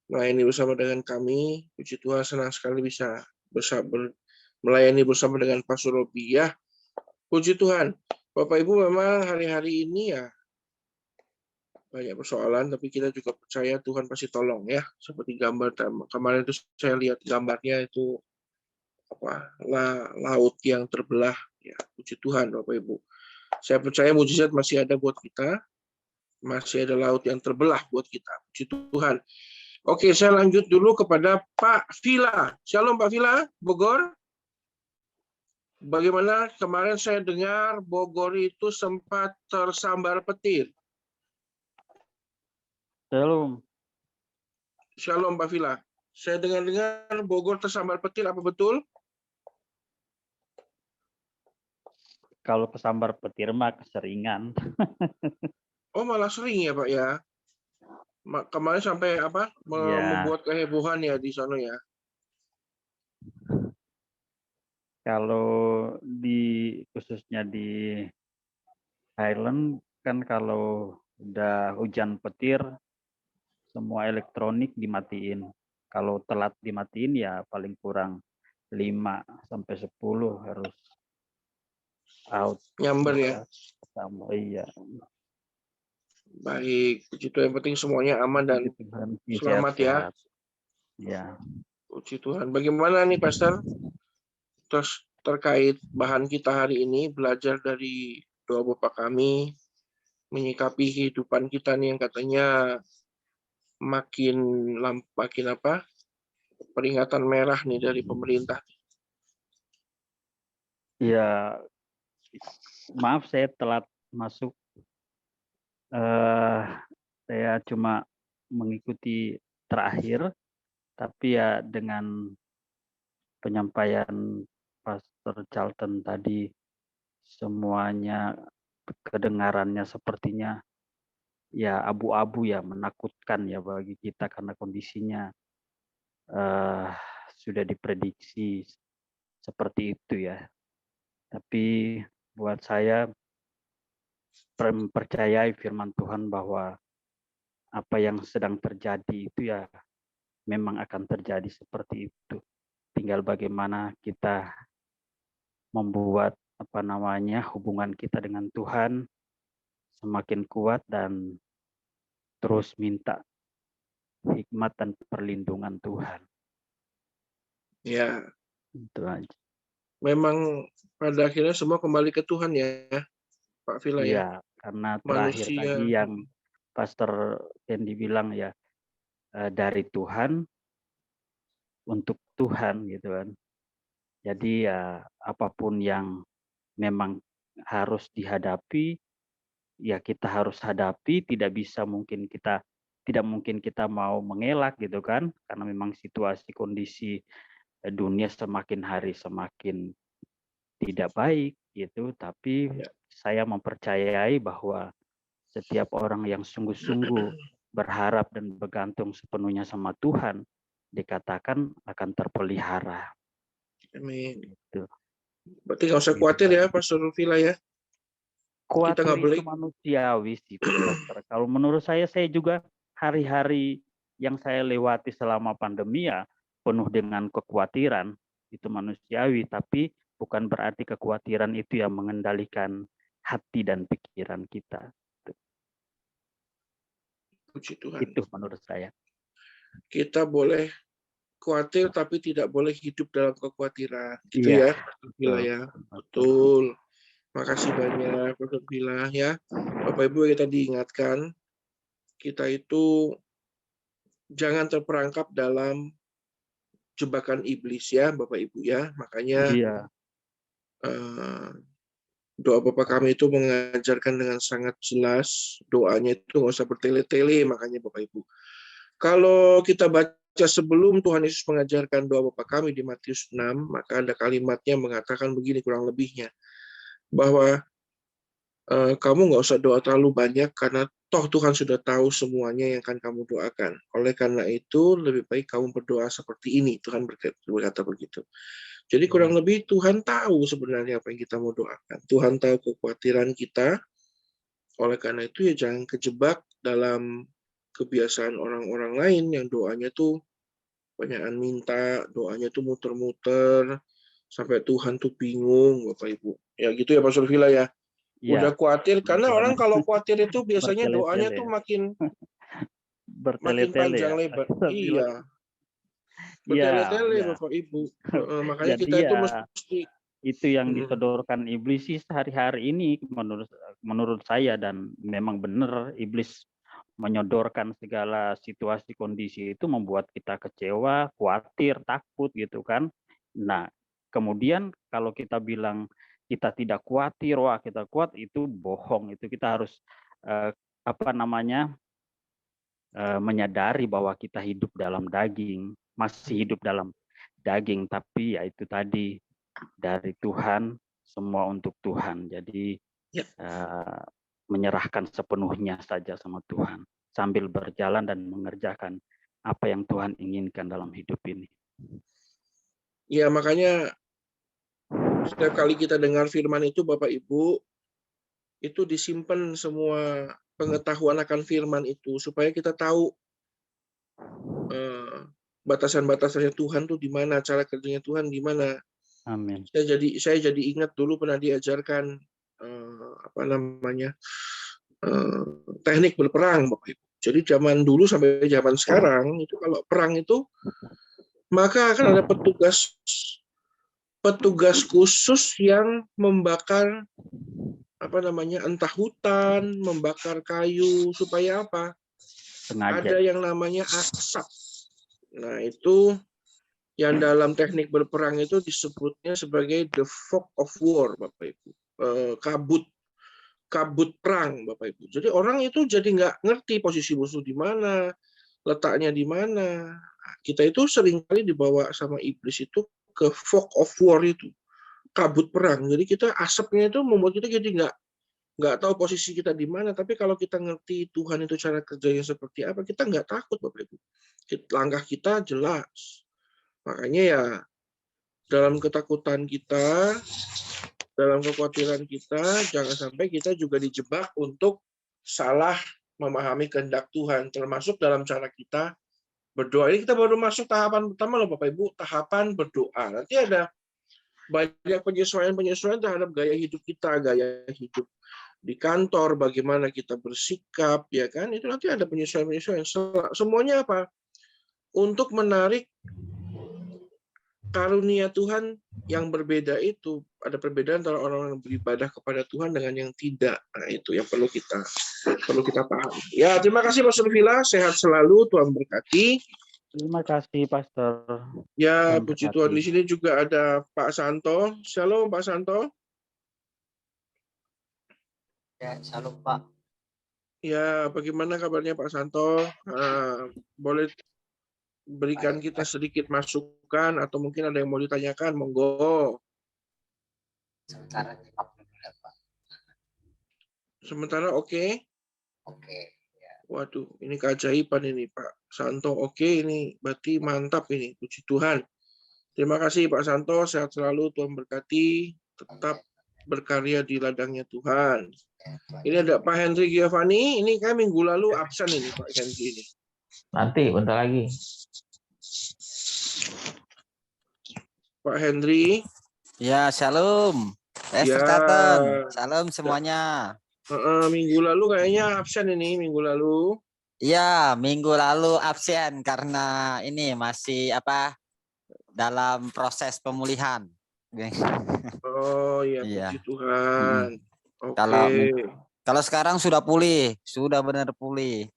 melayani bersama dengan kami. Puji Tuhan, senang sekali bisa melayani bersama dengan Pastor Robi ya. Puji Tuhan. Bapak Ibu, memang hari-hari ini ya banyak persoalan, tapi kita juga percaya Tuhan pasti tolong ya. Seperti gambar kemarin itu saya lihat gambarnya itu laut yang terbelah ya. Puji Tuhan Bapak Ibu. Saya percaya mujizat masih ada buat kita. Masih ada laut yang terbelah buat kita. Puji Tuhan. Oke, saya lanjut dulu kepada Pak Vila. Shalom Pak Vila, Bogor. Bagaimana kemarin saya dengar Bogor itu sempat tersambar petir. Shalom. Shalom Pak Vila. Saya dengar Bogor tersambar petir, apa betul? Kalau kesambar petir mah keseringan. Oh, malah sering ya Pak ya. Kemarin sampai apa? Ya, Membuat kehebohan ya di sana ya. kalau khususnya di Highland kan kalau udah hujan petir semua elektronik dimatiin. Kalau telat dimatiin ya paling kurang 5 sampai 10 harus out. Nyamber ya. Sama, iya. Baik, puji Tuhan, yang penting semuanya aman dan Puji Tuhan, selamat ya. sehat. Ya. Puji Tuhan. Bagaimana nih Pastor? Terus terkait bahan kita hari ini, belajar dari doa Bapa kami, menyikapi kehidupan kita nih yang katanya makin apa? Peringatan merah nih dari pemerintah. Ya, maaf saya telat masuk. Saya cuma mengikuti terakhir, tapi ya dengan penyampaian Pastor Charlton tadi semuanya kedengarannya sepertinya ya abu-abu ya, menakutkan ya bagi kita karena kondisinya sudah diprediksi seperti itu ya. Tapi buat saya mempercayai firman Tuhan bahwa apa yang sedang terjadi itu ya memang akan terjadi seperti itu. Tinggal bagaimana kita membuat hubungan kita dengan Tuhan semakin kuat dan terus minta hikmat dan perlindungan Tuhan. Ya. Itu aja. Memang pada akhirnya semua kembali ke Tuhan ya, Pak Vila ya. Iya, karena terakhir Manusia. tadi yang Pastor Kendi bilang ya dari Tuhan untuk Tuhan gitu kan. Jadi ya apapun yang memang harus dihadapi ya kita harus hadapi, tidak mungkin kita mau mengelak gitu kan, karena memang situasi kondisi dunia semakin hari semakin tidak baik gitu, tapi saya mempercayai bahwa setiap orang yang sungguh-sungguh berharap dan bergantung sepenuhnya sama Tuhan dikatakan akan terpelihara. Amin. Gitu. Berarti nggak usah khawatir ya, Pastor Vila ya. Khawatir nggak boleh. itu manusiawi sih, Pastor. Kalau menurut saya juga hari-hari yang saya lewati selama pandemi ya penuh dengan kekhawatiran, itu manusiawi, tapi bukan berarti kekhawatiran itu yang mengendalikan hati dan pikiran kita. Puji Tuhan. Itu menurut saya. Kita boleh khawatir tapi tidak boleh hidup dalam kekhawatiran. Gitu ya, Pastor Vila ya. Betul. Makasih banyak Pastor Vila ya. Bapak Ibu kita diingatkan, kita itu jangan terperangkap dalam jebakan iblis ya Bapak Ibu ya. Makanya doa Bapak kami itu mengajarkan dengan sangat jelas, doanya itu nggak usah bertele-tele, makanya Bapak Ibu. Kalau kita baca sebelum Tuhan Yesus mengajarkan doa Bapa kami di Matius 6, maka ada kalimatnya mengatakan begini kurang lebihnya, bahwa kamu nggak usah doa terlalu banyak karena toh Tuhan sudah tahu semuanya yang akan kamu doakan. Oleh karena itu lebih baik kamu berdoa seperti ini. Tuhan berkata begitu. Jadi kurang lebih Tuhan tahu sebenarnya apa yang kita mau doakan. Tuhan tahu kekhawatiran kita. Oleh karena itu ya jangan kejebak dalam kebiasaan orang-orang lain yang doanya tuh banyakan minta, doanya tuh muter-muter, sampai Tuhan tuh bingung, Bapak Ibu. Ya gitu ya, Pastor Villa ya. Udah Iya, khawatir, karena orang kalau khawatir itu biasanya doanya bertele-tele, tuh makin bertele-tele panjang ya. lebar. Saya bilang, Iya, iya, bertele-tele iya. Bapak Ibu. Makanya Jadi kita itu ya mesti itu yang disodorkan iblis sih sehari-hari ini menurut saya, dan memang benar iblis menyodorkan segala situasi kondisi itu membuat kita kecewa, khawatir, takut gitu kan. Nah, kemudian kalau kita bilang kita tidak khawatir, wah kita kuat, itu bohong. Itu kita harus menyadari bahwa kita hidup dalam daging, masih hidup dalam daging, tapi ya itu tadi dari Tuhan, semua untuk Tuhan. Jadi menyerahkan sepenuhnya saja sama Tuhan, sambil berjalan dan mengerjakan apa yang Tuhan inginkan dalam hidup ini. Ya, makanya setiap kali kita dengar firman itu, Bapak Ibu, itu disimpan semua pengetahuan akan firman itu, supaya kita tahu batasan-batasannya Tuhan tuh di mana, cara kerjanya Tuhan gimana. Amin. Saya jadi ingat dulu pernah diajarkan teknik berperang, Bapak Ibu. Jadi zaman dulu sampai zaman sekarang itu kalau perang itu maka akan ada petugas khusus yang membakar entah hutan, membakar kayu supaya apa? Sengaja. Ada yang namanya asap. Nah, itu yang dalam teknik berperang itu disebutnya sebagai the fog of war, Bapak Ibu. Kabut perang, Bapak Ibu. Jadi orang itu jadi nggak ngerti posisi musuh di mana, letaknya di mana. Kita itu seringkali dibawa sama iblis itu ke fog of war itu, kabut perang. Jadi kita asapnya itu membuat kita jadi nggak tahu posisi kita di mana. Tapi kalau kita ngerti Tuhan itu cara kerjanya seperti apa, kita nggak takut, Bapak Ibu. Langkah kita jelas. Makanya ya dalam ketakutan kita, dalam kekhawatiran kita, jangan sampai kita juga dijebak untuk salah memahami kehendak Tuhan, termasuk dalam cara kita berdoa. Ini kita baru masuk tahapan pertama loh Bapak Ibu, tahapan berdoa. Nanti ada banyak penyesuaian-penyesuaian terhadap gaya hidup kita, gaya hidup di kantor, bagaimana kita bersikap, ya kan? Itu nanti ada penyesuaian-penyesuaian. Semuanya apa? Untuk menarik karunia Tuhan yang berbeda itu. Ada perbedaan antara orang yang beribadah kepada Tuhan dengan yang tidak. Nah, itu yang perlu kita pahami. Ya, terima kasih Pastor Villa, sehat selalu, Tuhan berkati. Terima kasih Pastor. Ya, puji Tuhan. Di sini juga ada Pak Santo. Shalom Pak Santo. Ya, shalom Pak. Ya, bagaimana kabarnya Pak Santo? Boleh berikan kita sedikit masukan atau mungkin ada yang mau ditanyakan, monggo. Sementara Pak. Sementara oke. Oke. Ya. Waduh, ini keajaiban ini Pak Santo. Oke, ini berarti mantap ini. Puji Tuhan. Terima kasih Pak Santo. Sehat selalu. Tuhan berkati. Tetap berkarya di ladangnya Tuhan. Ini ada Pak Henry Giovanni. Ini kan minggu lalu absen ini Pak Henry ini. Nanti bentar lagi. Pak Henry. Ya, shalom. Ya. Shalom semuanya. Minggu lalu kayaknya absen ini, minggu lalu. Iya, minggu lalu absen karena ini masih dalam proses pemulihan. Oh iya, puji Tuhan. Oke. Kalau sekarang sudah pulih, sudah benar pulih.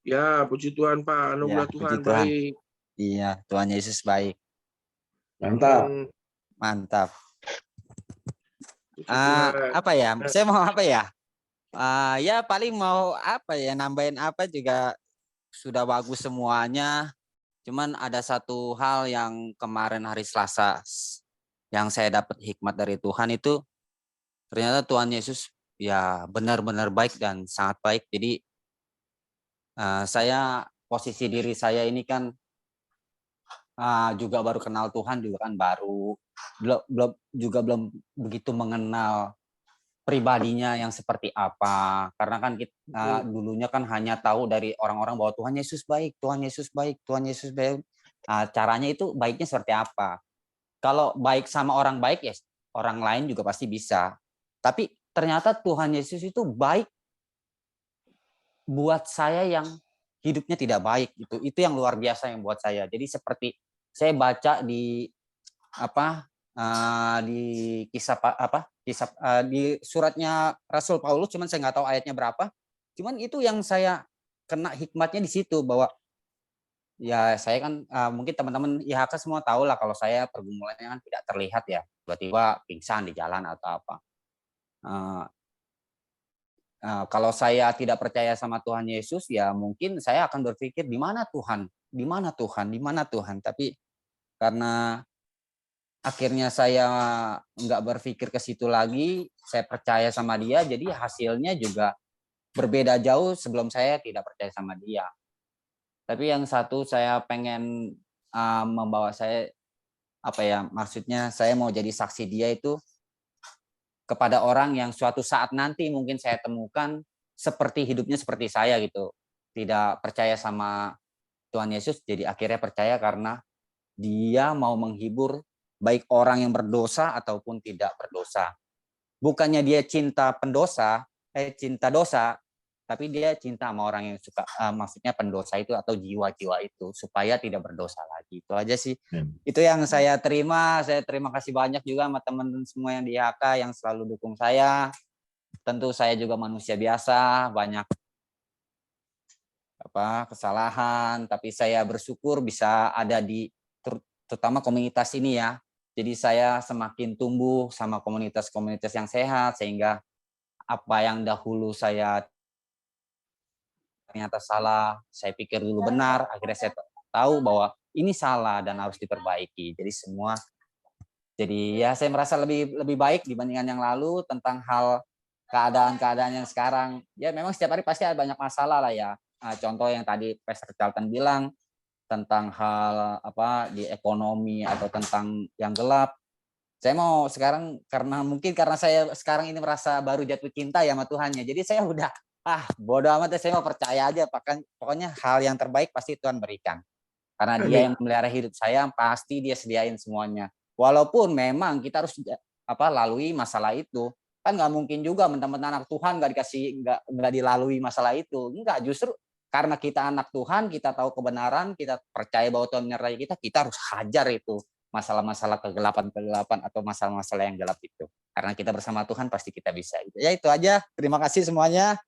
Ya, puji Tuhan Pak, anugerah Tuhan baik. Iya, Tuhan Yesus baik. Mantap. Mantap. Saya mau ya paling mau nambahin juga sudah bagus semuanya. Cuman ada satu hal yang kemarin hari Selasa yang saya dapat hikmat dari Tuhan itu, ternyata Tuhan Yesus ya benar-benar baik dan sangat baik. Jadi posisi diri saya ini kan juga baru kenal Tuhan juga kan, belum begitu mengenal pribadinya yang seperti apa. Karena kan kita dulunya kan hanya tahu dari orang-orang bahwa Tuhan Yesus baik, Tuhan Yesus baik, Tuhan Yesus baik. Caranya itu baiknya seperti apa? Kalau baik sama orang baik ya orang lain juga pasti bisa. Tapi ternyata Tuhan Yesus itu baik buat saya yang hidupnya tidak baik gitu. Itu yang luar biasa yang buat saya. Jadi seperti saya baca di di kisah di suratnya Rasul Paulus, cuman saya nggak tahu ayatnya berapa. Cuman itu yang saya kena hikmatnya di situ bahwa ya saya kan mungkin teman-teman IHK semua tahu lah kalau saya pergumulannya kan tidak terlihat ya, tiba-tiba pingsan di jalan atau apa. Kalau saya tidak percaya sama Tuhan Yesus, ya mungkin saya akan berpikir di mana Tuhan, di mana Tuhan, di mana Tuhan. Tapi karena akhirnya saya nggak berpikir ke situ lagi, saya percaya sama Dia, jadi hasilnya juga berbeda jauh sebelum saya tidak percaya sama Dia. Tapi yang satu saya pengen membawa saya maksudnya saya mau jadi saksi Dia itu kepada orang yang suatu saat nanti mungkin saya temukan seperti hidupnya seperti saya gitu. Tidak percaya sama Tuhan Yesus, jadi akhirnya percaya karena Dia mau menghibur baik orang yang berdosa ataupun tidak berdosa. Bukannya Dia cinta dosa, tapi Dia cinta sama orang yang suka, maksudnya pendosa itu atau jiwa-jiwa itu supaya tidak berdosa lagi. Itu aja sih. Itu yang saya terima. Saya terima kasih banyak juga sama teman-teman semua yang di IHK yang selalu dukung saya. Tentu saya juga manusia biasa, banyak kesalahan, tapi saya bersyukur bisa ada di terutama komunitas ini ya. Jadi saya semakin tumbuh sama komunitas-komunitas yang sehat sehingga apa yang dahulu saya ternyata salah, saya pikir dulu benar, akhirnya saya tahu bahwa ini salah dan harus diperbaiki. Jadi ya saya merasa lebih baik dibandingkan yang lalu tentang hal keadaan-keadaan yang sekarang. Ya memang setiap hari pasti ada banyak masalah lah ya. Contoh yang tadi Pastor Charlton bilang tentang hal di ekonomi atau tentang yang gelap. Saya mau sekarang karena saya sekarang ini merasa baru jatuh cinta ya sama Tuhannya. Jadi saya udah bodoh amat, saya mau percaya aja, pokoknya hal yang terbaik pasti Tuhan berikan. Karena Dia yang memelihara hidup saya, pasti Dia sediain semuanya. Walaupun memang kita harus lalui masalah itu. Kan nggak mungkin juga mentang-mentang anak Tuhan nggak dilalui masalah itu. Enggak, justru karena kita anak Tuhan, kita tahu kebenaran, kita percaya bahwa Tuhan menyertai kita harus hajar itu masalah-masalah kegelapan atau masalah-masalah yang gelap itu. Karena kita bersama Tuhan pasti kita bisa. Ya itu aja. Terima kasih semuanya.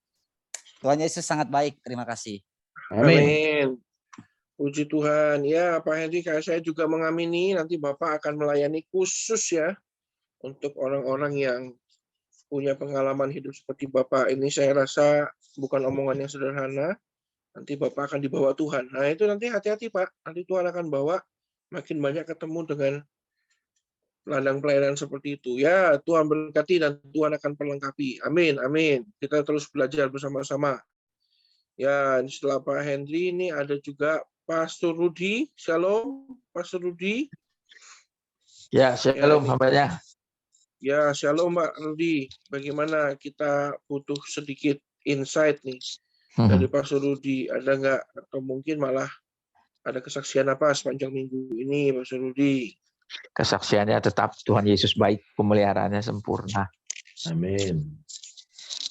Tuhan Yesus sangat baik. Terima kasih. Amin. Puji Tuhan. Ya, Pak Henry, saya juga mengamini nanti Bapak akan melayani khusus ya untuk orang-orang yang punya pengalaman hidup seperti Bapak ini. Saya rasa bukan omongan yang sederhana. Nanti Bapak akan dibawa Tuhan. Nah, itu nanti hati-hati, Pak. Nanti Tuhan akan bawa makin banyak ketemu dengan ladang pelayanan seperti itu. Ya, Tuhan berkati dan Tuhan akan perlengkapi. Amin, amin. Kita terus belajar bersama-sama. Ya, setelah Pak Henry, ini ada juga Pastor Rudi. Shalom, Pastor Rudi. Ya, shalom hambanya. Ya, shalom Pak Rudi. Bagaimana kita butuh sedikit insight nih dari Pastor Rudi. Ada nggak? Atau mungkin malah ada kesaksian apa sepanjang minggu ini, Pastor Rudi? Kesaksiannya tetap Tuhan Yesus baik, pemeliharaannya sempurna. Amin.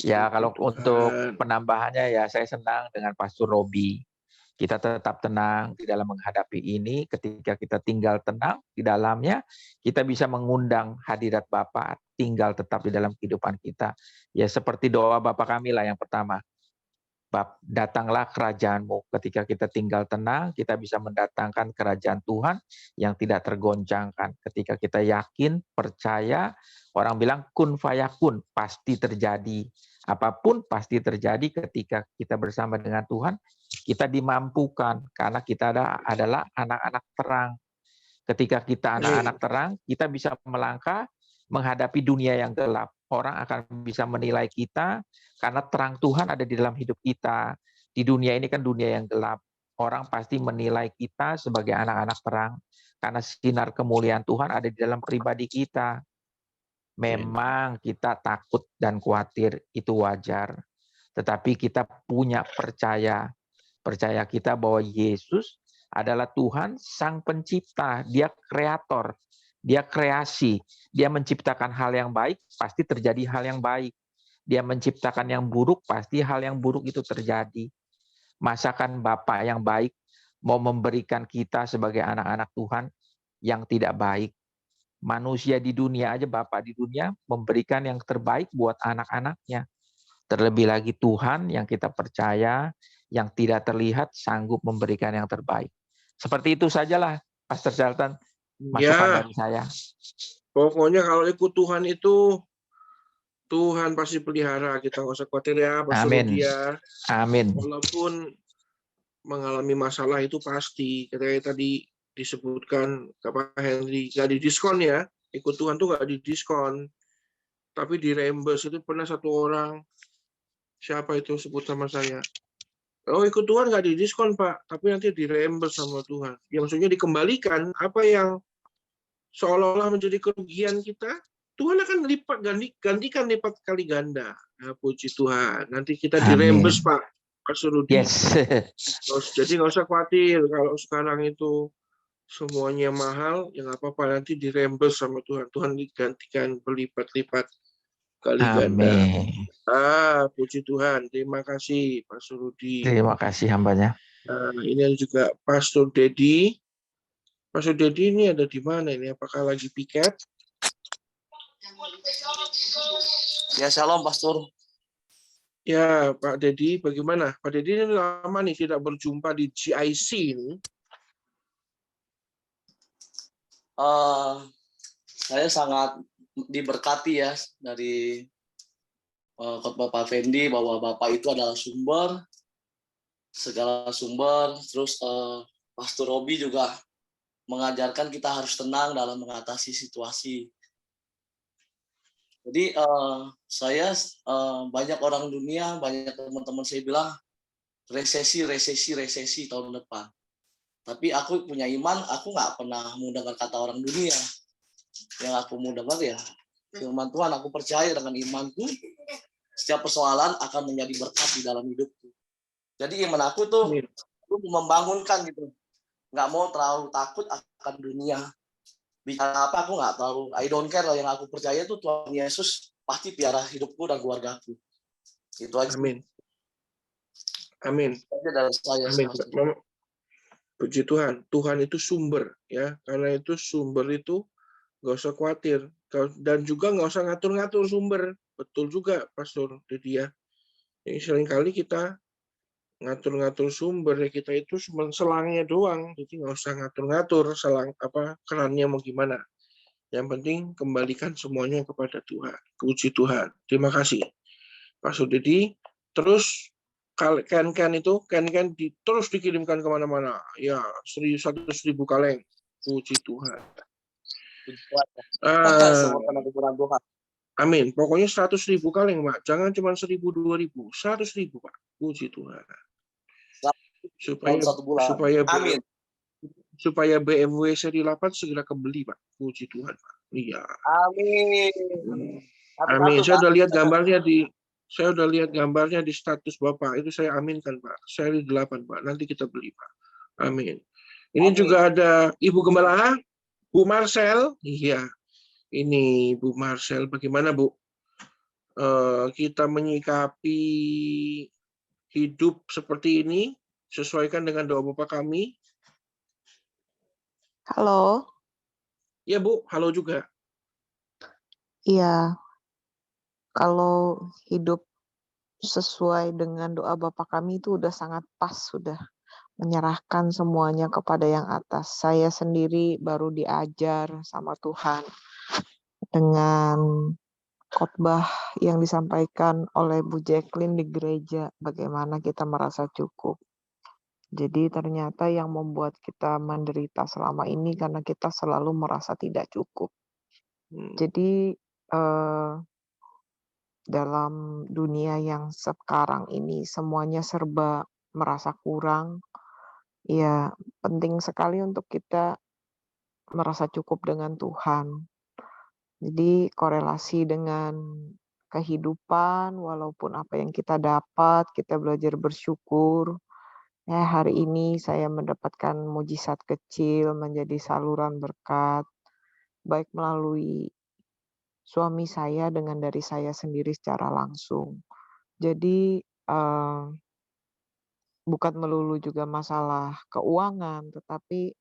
Ya, kalau untuk penambahannya ya saya senang dengan Pastor Robi. Kita tetap tenang di dalam menghadapi ini. Ketika kita tinggal tenang di dalamnya, kita bisa mengundang hadirat Bapa tinggal tetap di dalam kehidupan kita. Ya seperti doa Bapa kami lah yang pertama. Datanglah kerajaan-Mu. Ketika kita tinggal tenang, kita bisa mendatangkan kerajaan Tuhan yang tidak tergoncangkan. Ketika kita yakin, percaya, orang bilang kun fayakun, pasti terjadi. Apapun pasti terjadi ketika kita bersama dengan Tuhan, kita dimampukan karena kita adalah anak-anak terang. Ketika kita anak-anak terang, kita bisa melangkah menghadapi dunia yang gelap. Orang akan bisa menilai kita karena terang Tuhan ada di dalam hidup kita. Di dunia ini kan dunia yang gelap. Orang pasti menilai kita sebagai anak-anak terang karena sinar kemuliaan Tuhan ada di dalam pribadi kita. Memang kita takut dan khawatir, itu wajar. Tetapi kita punya percaya kita bahwa Yesus adalah Tuhan Sang Pencipta. Dia kreator, dia kreasi. Dia menciptakan hal yang baik, pasti terjadi hal yang baik. Dia menciptakan yang buruk, pasti hal yang buruk itu terjadi. Masakan Bapak yang baik mau memberikan kita sebagai anak-anak Tuhan yang tidak baik? Manusia di dunia aja, Bapak di dunia memberikan yang terbaik buat anak-anaknya. Terlebih lagi Tuhan yang kita percaya, yang tidak terlihat, sanggup memberikan yang terbaik. Seperti itu sajalah, Pastor Charlton, masukan dari saya. Pokoknya kalau ikut Tuhan itu, Tuhan pasti pelihara. Kita nggak usah khawatir ya, Pastor Rudi ya. Amin. Walaupun mengalami masalah itu pasti. Kayak tadi disebutkan Pak Henry, nggak didiskon ya. Ikut Tuhan tuh nggak didiskon. Tapi di reimburse. Itu pernah satu orang, siapa itu sebut sama saya. Oh, ikut Tuhan nggak didiskon, Pak. Tapi nanti di reimburse sama Tuhan. Ya maksudnya dikembalikan apa yang seolah-olah menjadi kerugian kita. Tuhan akan gantikan lipat kali ganda. Nah, puji Tuhan. Nanti kita di reimburse, Pak. Pastor Rudi. Yes. Jadi nggak usah khawatir kalau sekarang itu semuanya mahal, ya nggak apa-apa, nanti di-reimburse sama Tuhan. Tuhan digantikan berlipat-lipat kali ganda. Puji Tuhan. Terima kasih, Pastor Rudi. Terima kasih hambanya. Ini juga Pastor Dedi. Pastor Dedi ini ada di mana ini? Apakah lagi piket? Ya, shalom, Pastor. Ya, Pak Dedi, bagaimana? Pak Dedi ini lama nih tidak berjumpa di GIC ini. Saya sangat diberkati ya dari khotbah Pak Fendi bahwa Bapak itu adalah sumber, segala sumber. Terus Pastor Robi juga mengajarkan kita harus tenang dalam mengatasi situasi. Jadi saya banyak orang dunia, banyak teman-teman saya bilang resesi tahun depan. Tapi aku punya iman, aku nggak pernah mau dengar kata orang dunia. Yang aku mau dengar ya firman Tuhan. Aku percaya dengan imanku, setiap persoalan akan menjadi berkat di dalam hidupku. Jadi iman aku tuh membangunkan gitu. Nggak mau terlalu takut akan dunia. Bicara apa aku nggak tahu. I don't care. Yang aku percaya tuh Tuhan Yesus pasti piara hidupku dan keluargaku. Itu aja. Amin. Amin. Itu dari saya. Amin. Puji Tuhan, Tuhan itu sumber ya, karena itu sumber itu nggak usah khawatir dan juga nggak usah ngatur-ngatur sumber. Betul juga, Pastor Dedi ya. Jadi seringkali kita ngatur-ngatur sumber ya, kita itu cuma selangnya doang, jadi nggak usah ngatur-ngatur selang apa kerannya mau gimana. Yang penting kembalikan semuanya kepada Tuhan. Puji Tuhan. Terima kasih, Pastor Dedi. Terus kan itu terus dikirimkan kemana-mana ya, 100.000 kaleng. Puji Tuhan. Amin. Pokoknya 100.000 kaleng, Pak. Jangan cuma 1.000, 2.000, 100.000, Pak. Puji Tuhan. Supaya BMW seri 8 segera kembali, Pak. Puji Tuhan, Pak. Iya. Amin. Amin. Saya udah lihat gambarnya di status Bapak. Itu saya aminkan, Pak. Seri 8, Pak. Nanti kita beli, Pak. Amin. Ini juga ada Ibu Gembala, Bu Marcel. Iya. Ini Bu Marcel. Bagaimana, Bu? Kita menyikapi hidup seperti ini sesuaikan dengan doa Bapak kami. Halo. Ya, Bu. Halo juga. Iya. Kalau hidup sesuai dengan doa Bapa kami itu udah sangat pas, sudah menyerahkan semuanya kepada yang atas. Saya sendiri baru diajar sama Tuhan dengan khotbah yang disampaikan oleh Bu Jacqueline di gereja, bagaimana kita merasa cukup. Jadi ternyata yang membuat kita menderita selama ini karena kita selalu merasa tidak cukup. Jadi dalam dunia yang sekarang ini semuanya serba merasa kurang, ya penting sekali untuk kita merasa cukup dengan Tuhan. Jadi korelasi dengan kehidupan, walaupun apa yang kita dapat, kita belajar bersyukur. Ya, hari ini saya mendapatkan mujizat kecil menjadi saluran berkat, baik melalui suami saya dengan dari saya sendiri secara langsung. Jadi bukan melulu juga masalah keuangan, tetapi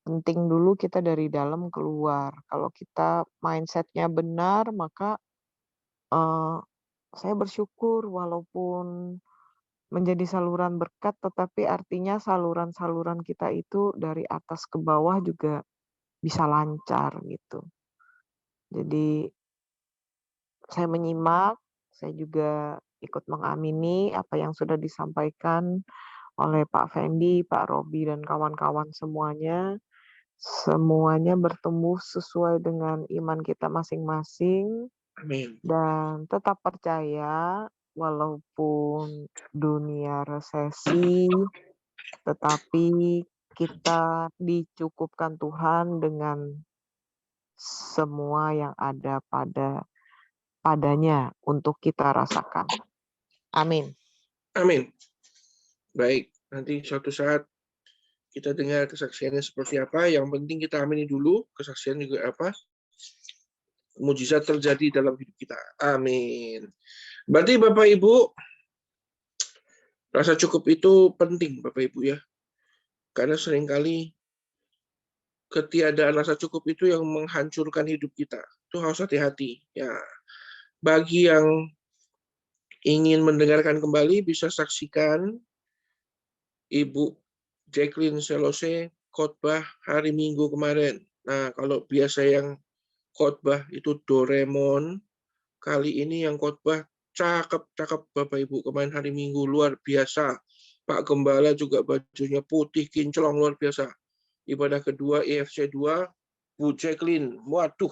penting dulu kita dari dalam keluar. Kalau kita mindset-nya benar, maka saya bersyukur walaupun menjadi saluran berkat, tetapi artinya saluran-saluran kita itu dari atas ke bawah juga bisa lancar gitu. Jadi saya menyimak, saya juga ikut mengamini apa yang sudah disampaikan oleh Pak Fendi, Pak Robi, dan kawan-kawan semuanya. Semuanya bertumbuh sesuai dengan iman kita masing-masing. Amin. Dan tetap percaya walaupun dunia resesi, tetapi kita dicukupkan Tuhan dengan semua yang ada padanya untuk kita rasakan. Amin. Amin. Baik, nanti suatu saat kita dengar kesaksiannya seperti apa. Yang penting kita amini dulu kesaksian juga apa. Mujizat terjadi dalam hidup kita. Amin. Berarti Bapak Ibu, rasa cukup itu penting Bapak Ibu ya. Karena seringkali ketiadaan rasa cukup itu yang menghancurkan hidup kita. Itu harus hati-hati. Ya, bagi yang ingin mendengarkan kembali bisa saksikan Ibu Jacqueline Selose khotbah hari Minggu kemarin. Nah, kalau biasa yang khotbah itu Doraemon, kali ini yang khotbah cakep-cakep Bapak Ibu. Kemarin hari Minggu luar biasa. Pak Gembala juga bajunya putih kinclong luar biasa. Ibadah kedua EFC 2, Bu Jacqueline, waduh,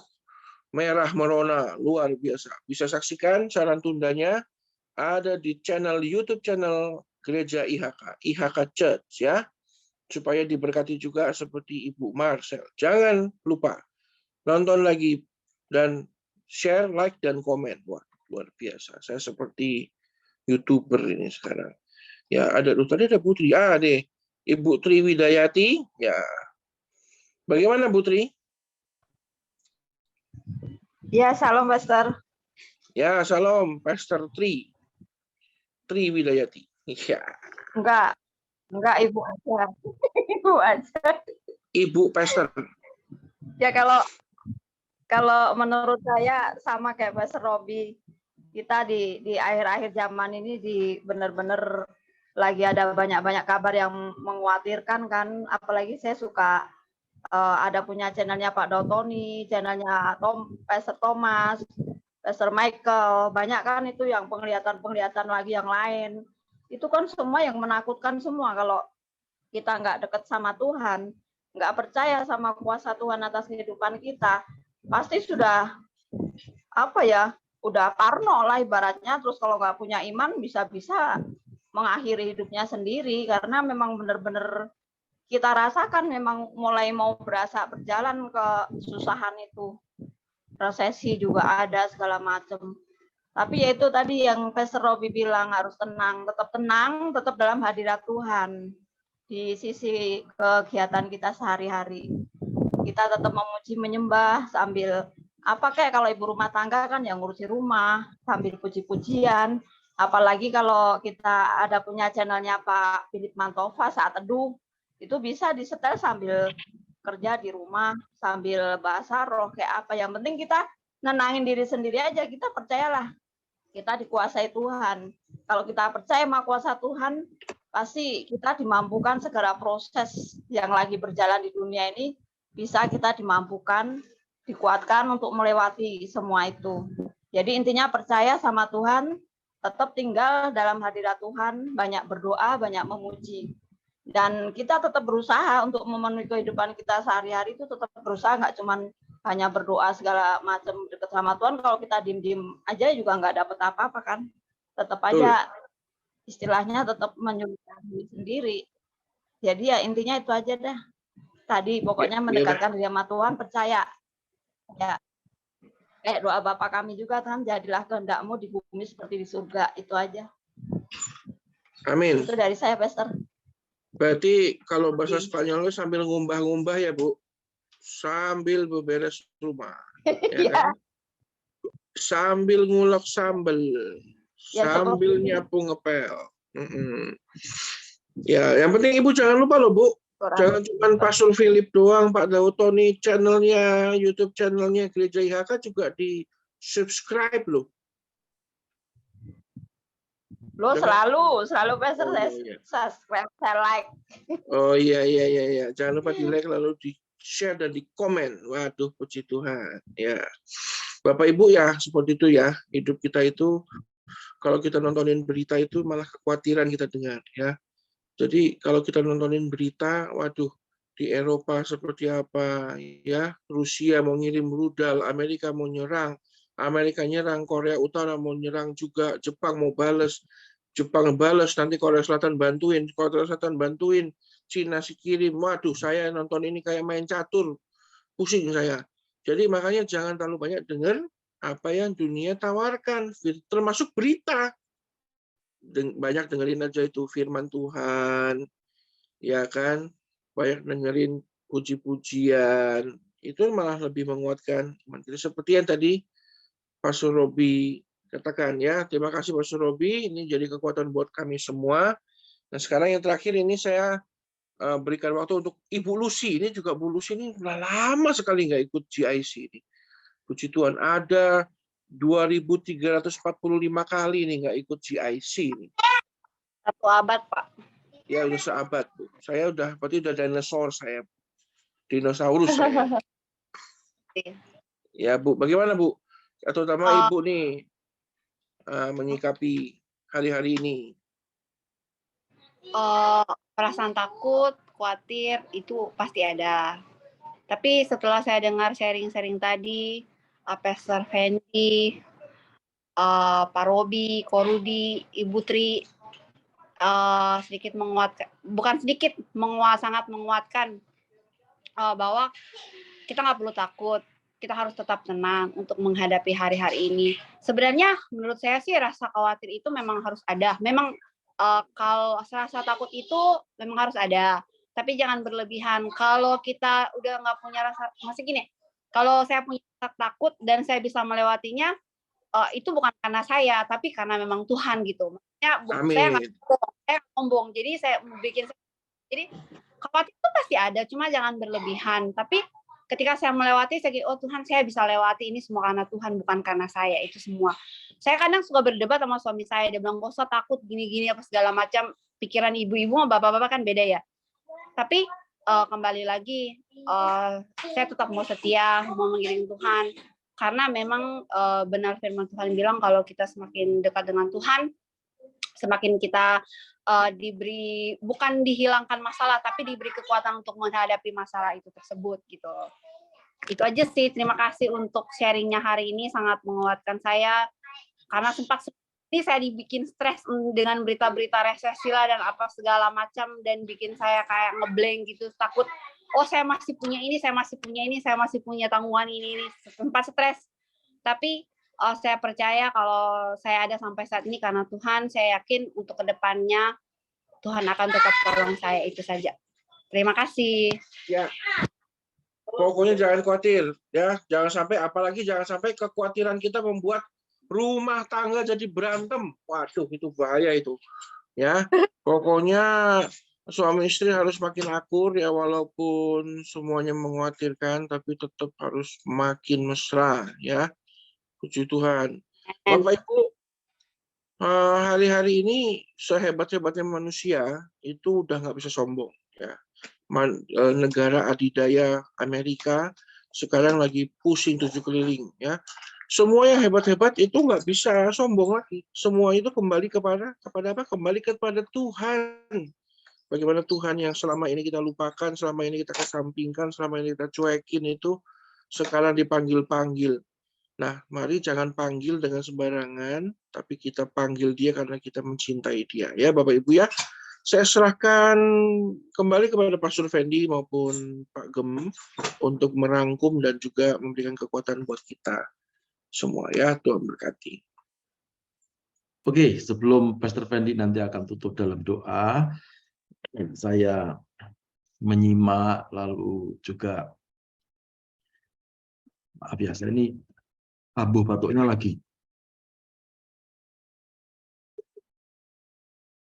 merah merona luar biasa. Bisa saksikan siaran tundanya ada di channel YouTube channel Gereja IHK, IHK Church ya. Supaya diberkati juga seperti Ibu Marcel. Jangan lupa nonton lagi dan share, like, dan komen. Wah, luar biasa. Saya seperti YouTuber ini sekarang. Ya, tadi ada Putri. Deh. Ibu Tri Widayati. Ya. Bagaimana, Bu Tri? Ya, salam, Pastor. Ya, salam, Pastor Tri. Tri Widayati. Ya. Enggak, Ibu aja. Ibu aja. Ibu Pastor. Ya, kalau menurut saya sama kayak Pastor Robi, kita di akhir-akhir zaman ini benar-benar lagi ada banyak-banyak kabar yang mengkhawatirkan kan. Apalagi saya suka ada punya channelnya Pak Dotoni, channelnya Pastor Thomas, Pastor Michael, banyak kan itu yang penglihatan lagi yang lain. Itu kan semua yang menakutkan semua kalau kita nggak dekat sama Tuhan, nggak percaya sama kuasa Tuhan atas kehidupan kita, pasti sudah udah parno lah ibaratnya. Terus kalau nggak punya iman bisa-bisa mengakhiri hidupnya sendiri, karena memang benar-benar kita rasakan memang mulai mau berjalan ke susahan itu. Resesi juga ada segala macam. Tapi ya itu tadi yang Pastor Robi bilang, harus tenang, tetap dalam hadirat Tuhan. Di sisi kegiatan kita sehari-hari, kita tetap memuji menyembah sambil kayak kalau ibu rumah tangga kan yang ngurusi rumah sambil puji-pujian. Apalagi kalau kita ada punya channelnya Pak Philip Mantova Saat Teduh, itu bisa disetel sambil kerja di rumah, sambil bahasa roh kayak apa. Yang penting kita nenangin diri sendiri aja, kita percayalah kita dikuasai Tuhan. Kalau kita percaya sama kuasa Tuhan, pasti kita dimampukan segala proses yang lagi berjalan di dunia ini, bisa kita dimampukan, dikuatkan untuk melewati semua itu. Jadi intinya percaya sama Tuhan, tetap tinggal dalam hadirat Tuhan, banyak berdoa, banyak memuji. Dan kita tetap berusaha untuk memenuhi kehidupan kita sehari-hari, itu tetap berusaha, nggak cuman hanya berdoa segala macam dekat sama Tuhan. Kalau kita diem-diem aja juga nggak dapat apa-apa kan. Tetap aja istilahnya tetap menyulitkan diri sendiri. Jadi ya intinya itu aja dah. Tadi pokoknya mendekatkan diri sama Tuhan, percaya. Ya. Kayak doa Bapa kami juga, Tuhan, jadilah kehendak-Mu di bumi seperti di surga. Itu aja. Amin. Itu dari saya, Pastor. Berarti kalau bahasa Spanyolnya sambil ngumbah-ngumbah ya, Bu. Sambil beberes rumah. Ya kan? Sambil ngulek sambel. Ya, Sambil nyapu ngepel. Ya, yang penting Ibu jangan lupa loh, Bu. Jangan cuma Pastor Philip doang, Pak Daud Tony, channelnya, YouTube channelnya Gereja IHK juga di-subscribe loh. Lo selalu Pastor, saya subscribe, saya like. Oh iya. Jangan lupa di-like lalu di-share dan di-komen. Waduh, puji Tuhan. Ya. Bapak Ibu ya, seperti itu ya. Hidup kita itu kalau kita nontonin berita itu malah kekhawatiran kita dengar ya. Jadi kalau kita nontonin berita, waduh, di Eropa seperti apa ya, Rusia mau ngirim rudal, Amerika mau nyerang, Amerika nyerang, Korea Utara mau nyerang juga, Jepang mau bales, Jepang bales, nanti Korea Selatan bantuin, Cina si kirim, waduh, saya nonton ini kayak main catur, pusing saya. Jadi makanya jangan terlalu banyak dengar apa yang dunia tawarkan, termasuk berita. Banyak dengerin aja itu firman Tuhan, ya kan, banyak dengerin puji-pujian, itu malah lebih menguatkan. Seperti yang tadi Pastor Robi katakan ya, terima kasih Pastor Robi, ini jadi kekuatan buat kami semua. Nah sekarang yang terakhir ini saya berikan waktu untuk Ibu Lucy, ini juga Bu Lucy ini udah lama sekali nggak ikut GIC ini. Puji Tuhan, ada 2.345 kali nih nggak ikut GIC ini. 1 abad, Pak. Ya udah seabad, Bu. Saya berarti udah dinosaurus saya. Dinosaurus saya. Ya, Bu. Bagaimana, Bu? Terutama Ibu nih menyikapi hari-hari ini. Perasaan takut, khawatir itu pasti ada. Tapi setelah saya dengar sharing-sharing tadi, Pastor Fendi, Pak Robi, Korudi, Ibu Tri, sedikit menguatkan, bukan sedikit, sangat menguatkan bahwa kita nggak perlu takut, kita harus tetap tenang untuk menghadapi hari-hari ini. Sebenarnya menurut saya sih rasa khawatir itu memang harus ada. Memang kalau rasa takut itu memang harus ada, tapi jangan berlebihan. Kalau kita udah nggak punya rasa, masih gini, kalau saya punya rasa takut dan saya bisa melewatinya, itu bukan karena saya, tapi karena memang Tuhan gitu. Maksudnya saya nggak sombong, jadi saya bikin. Jadi khawatir itu pasti ada, cuma jangan berlebihan. Tapi ketika saya melewati, saya kira, oh Tuhan, saya bisa lewati ini semua karena Tuhan, bukan karena saya. Itu semua. Saya kadang suka berdebat sama suami saya, dia bilang, gak usah takut gini-gini apa segala macam. Pikiran ibu-ibu sama bapak-bapak kan beda ya. Tapi kembali lagi, saya tetap mau setia, mau mengiring Tuhan. Karena memang benar firman Tuhan bilang kalau kita semakin dekat dengan Tuhan, semakin kita diberi, bukan dihilangkan masalah, tapi diberi kekuatan untuk menghadapi masalah itu tersebut gitu. Itu aja sih. Terima kasih untuk sharingnya hari ini, sangat menguatkan saya. Karena sempat ini saya dibikin stres dengan berita-berita resesi lah dan apa segala macam, dan bikin saya kayak ngeblank gitu, takut. Oh saya masih punya ini, saya masih punya ini, saya masih punya tanggungan ini. Sempat stres. Tapi saya percaya kalau saya ada sampai saat ini karena Tuhan, saya yakin untuk kedepannya Tuhan akan tetap tolong saya, itu saja. Terima kasih. Ya. Pokoknya jangan khawatir, ya. Apalagi jangan sampai kekhawatiran kita membuat rumah tangga jadi berantem. Waduh, itu bahaya itu. Ya. Pokoknya suami istri harus makin akur ya, walaupun semuanya mengkhawatirkan, tapi tetap harus makin mesra, ya. Puji Tuhan. Bapak Ibu, hari-hari ini sehebat-hebatnya manusia itu udah nggak bisa sombong. Ya. Negara adidaya Amerika sekarang lagi pusing 7 keliling. Ya. Semua yang hebat-hebat itu nggak bisa sombong lagi. Semua itu kembali kepada apa? Kembali kepada Tuhan. Bagaimana Tuhan yang selama ini kita lupakan, selama ini kita kesampingkan, selama ini kita cuekin itu sekarang dipanggil-panggil. Nah, mari jangan panggil dengan sembarangan, tapi kita panggil dia karena kita mencintai dia. Ya, Bapak Ibu ya, saya serahkan kembali kepada Pastor Fendi maupun Pak Gem untuk merangkum dan juga memberikan kekuatan buat kita. semua ya. Tuhan berkati. Oke, sebelum Pastor Fendi nanti akan tutup dalam doa, saya menyimak lalu juga, maaf ya, saya ini abuh batuknya lagi.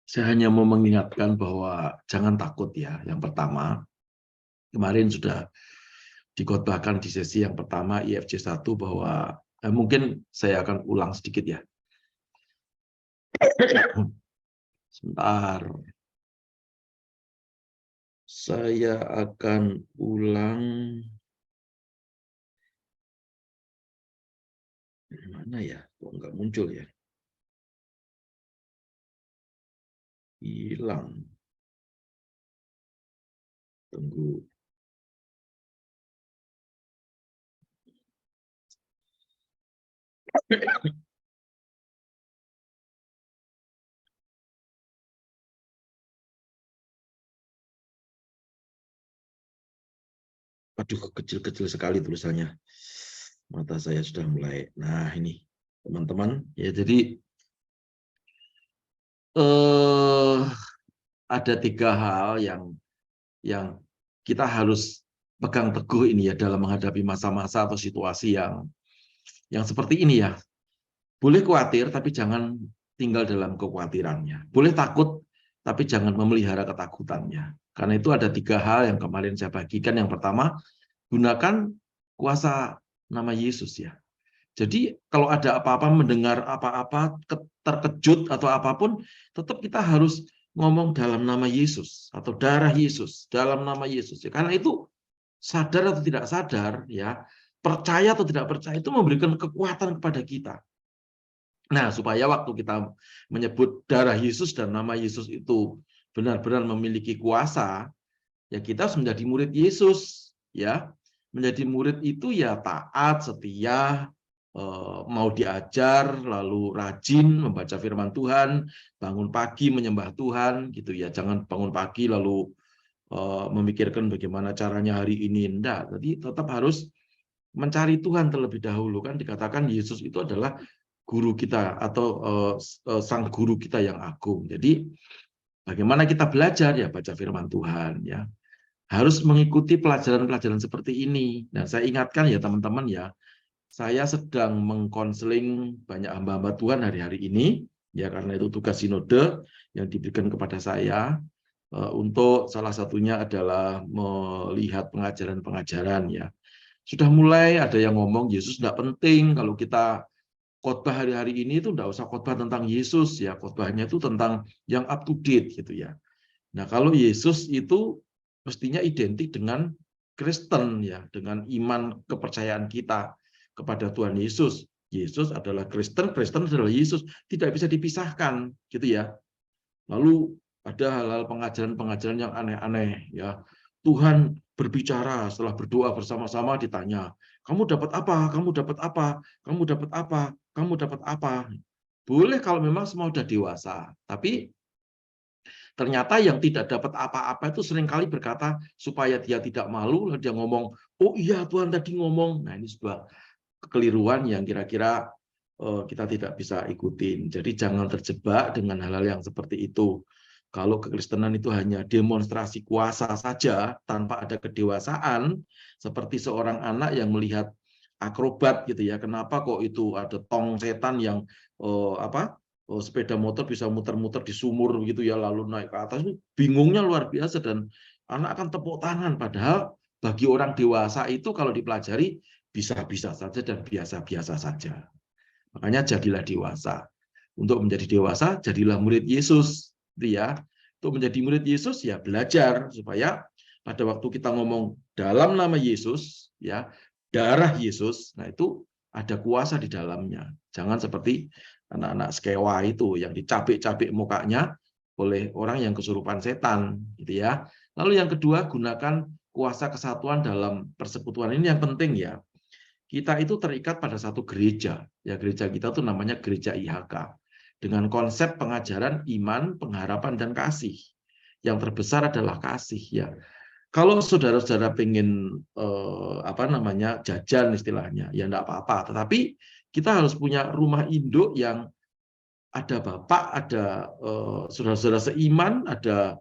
Saya hanya mau mengingatkan bahwa jangan takut ya. Yang pertama, kemarin sudah dikhotbahkan di sesi yang pertama IFC 1 bahwa mungkin saya akan ulang sedikit ya. Sebentar. Saya akan ulang. Mana ya? Kok nggak muncul ya? Hilang. Tunggu. Aduh, kecil-kecil sekali tulisannya. Mata saya sudah mulai. Nah, ini teman-teman. Ya, jadi ada 3 hal yang kita harus pegang teguh ini ya dalam menghadapi masa-masa atau situasi yang seperti ini ya. Boleh khawatir, tapi jangan tinggal dalam kekhawatirannya. Boleh takut, tapi jangan memelihara ketakutannya. Karena itu ada 3 hal yang kemarin saya bagikan. Yang pertama, gunakan kuasa nama Yesus ya. Jadi kalau ada apa-apa, mendengar apa-apa, terkejut atau apapun, tetap kita harus ngomong dalam nama Yesus atau darah Yesus, dalam nama Yesus. Ya, karena itu sadar atau tidak sadar, ya, percaya atau tidak percaya itu memberikan kekuatan kepada kita. Nah, supaya waktu kita menyebut darah Yesus dan nama Yesus itu benar-benar memiliki kuasa, ya kita harus menjadi murid Yesus, ya. Menjadi murid itu ya taat, setia, mau diajar, lalu rajin membaca firman Tuhan, bangun pagi menyembah Tuhan, gitu ya. Jangan bangun pagi lalu memikirkan bagaimana caranya hari ini, enggak. Jadi tetap harus mencari Tuhan terlebih dahulu, kan dikatakan Yesus itu adalah guru kita atau sang guru kita yang agung. Jadi bagaimana kita belajar ya baca firman Tuhan ya. Harus mengikuti pelajaran-pelajaran seperti ini. Nah, saya ingatkan ya teman-teman ya, saya sedang mengkonseling banyak hamba-hamba Tuhan hari-hari ini, ya karena itu tugas sinode yang diberikan kepada saya, untuk salah satunya adalah melihat pengajaran-pengajaran ya. Sudah mulai ada yang ngomong Yesus tidak penting, kalau kita khotbah hari-hari ini itu tidak usah khotbah tentang Yesus ya, khotbahnya itu tentang yang up to date gitu ya. Nah, kalau Yesus itu mestinya identik dengan Kristen ya, dengan iman kepercayaan kita kepada Tuhan Yesus. Yesus adalah Kristen, Kristen adalah Yesus, tidak bisa dipisahkan gitu ya. Lalu ada hal-hal pengajaran-pengajaran yang aneh-aneh ya. Tuhan berbicara setelah berdoa bersama-sama ditanya, kamu dapat apa? Kamu dapat apa? Kamu dapat apa? Kamu dapat apa? Boleh kalau memang semua sudah dewasa, tapi ternyata yang tidak dapat apa-apa itu seringkali berkata supaya dia tidak malu, lalu dia ngomong, oh iya Tuhan tadi ngomong. Nah, ini sebuah kekeliruan yang kira-kira kita tidak bisa ikutin. Jadi jangan terjebak dengan hal-hal yang seperti itu. Kalau kekristenan itu hanya demonstrasi kuasa saja tanpa ada kedewasaan, seperti seorang anak yang melihat akrobat gitu ya. Kenapa kok itu ada tong setan yang sepeda motor bisa muter-muter di sumur begitu ya, lalu naik ke atas, bingungnya luar biasa dan anak akan tepuk tangan. Padahal bagi orang dewasa itu kalau dipelajari bisa-bisa saja dan biasa-biasa saja. Makanya jadilah dewasa. Untuk menjadi dewasa, jadilah murid Yesus. Ya. Untuk menjadi murid Yesus ya belajar supaya pada waktu kita ngomong dalam nama Yesus, ya darah Yesus, nah itu ada kuasa di dalamnya. Jangan seperti anak-anak skewa itu yang dicabik-cabik mukanya oleh orang yang kesurupan setan, gitu ya. Lalu yang kedua, gunakan kuasa kesatuan dalam persekutuan. Ini yang penting ya. Kita itu terikat pada satu gereja. Ya, gereja kita itu namanya gereja IHK. Dengan konsep pengajaran iman, pengharapan dan kasih. Yang terbesar adalah kasih ya. Kalau saudara-saudara pengen jajan istilahnya, ya enggak apa-apa. Tetapi kita harus punya rumah induk yang ada bapak, ada saudara-saudara seiman, ada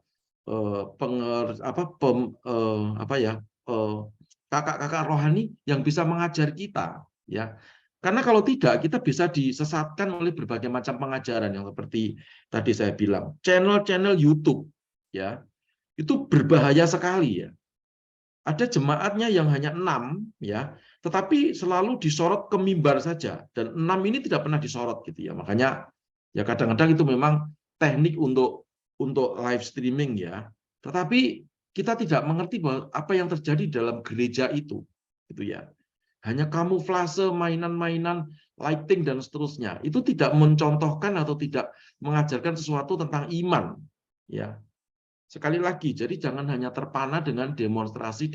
kakak-kakak rohani yang bisa mengajar kita, ya. Karena kalau tidak, kita bisa disesatkan oleh berbagai macam pengajaran yang seperti tadi saya bilang, channel-channel YouTube, ya, itu berbahaya sekali, ya. Ada jemaatnya yang hanya 6, ya, tetapi selalu disorot ke mimbar saja, dan 6 ini tidak pernah disorot, gitu ya. Makanya, ya kadang-kadang itu memang teknik untuk live streaming, ya. Tetapi kita tidak mengerti bahwa apa yang terjadi dalam gereja itu, gitu ya. Hanya kamuflase, mainan-mainan, lighting dan seterusnya. Itu tidak mencontohkan atau tidak mengajarkan sesuatu tentang iman, ya. Sekali lagi, jadi jangan hanya terpana dengan demonstrasi,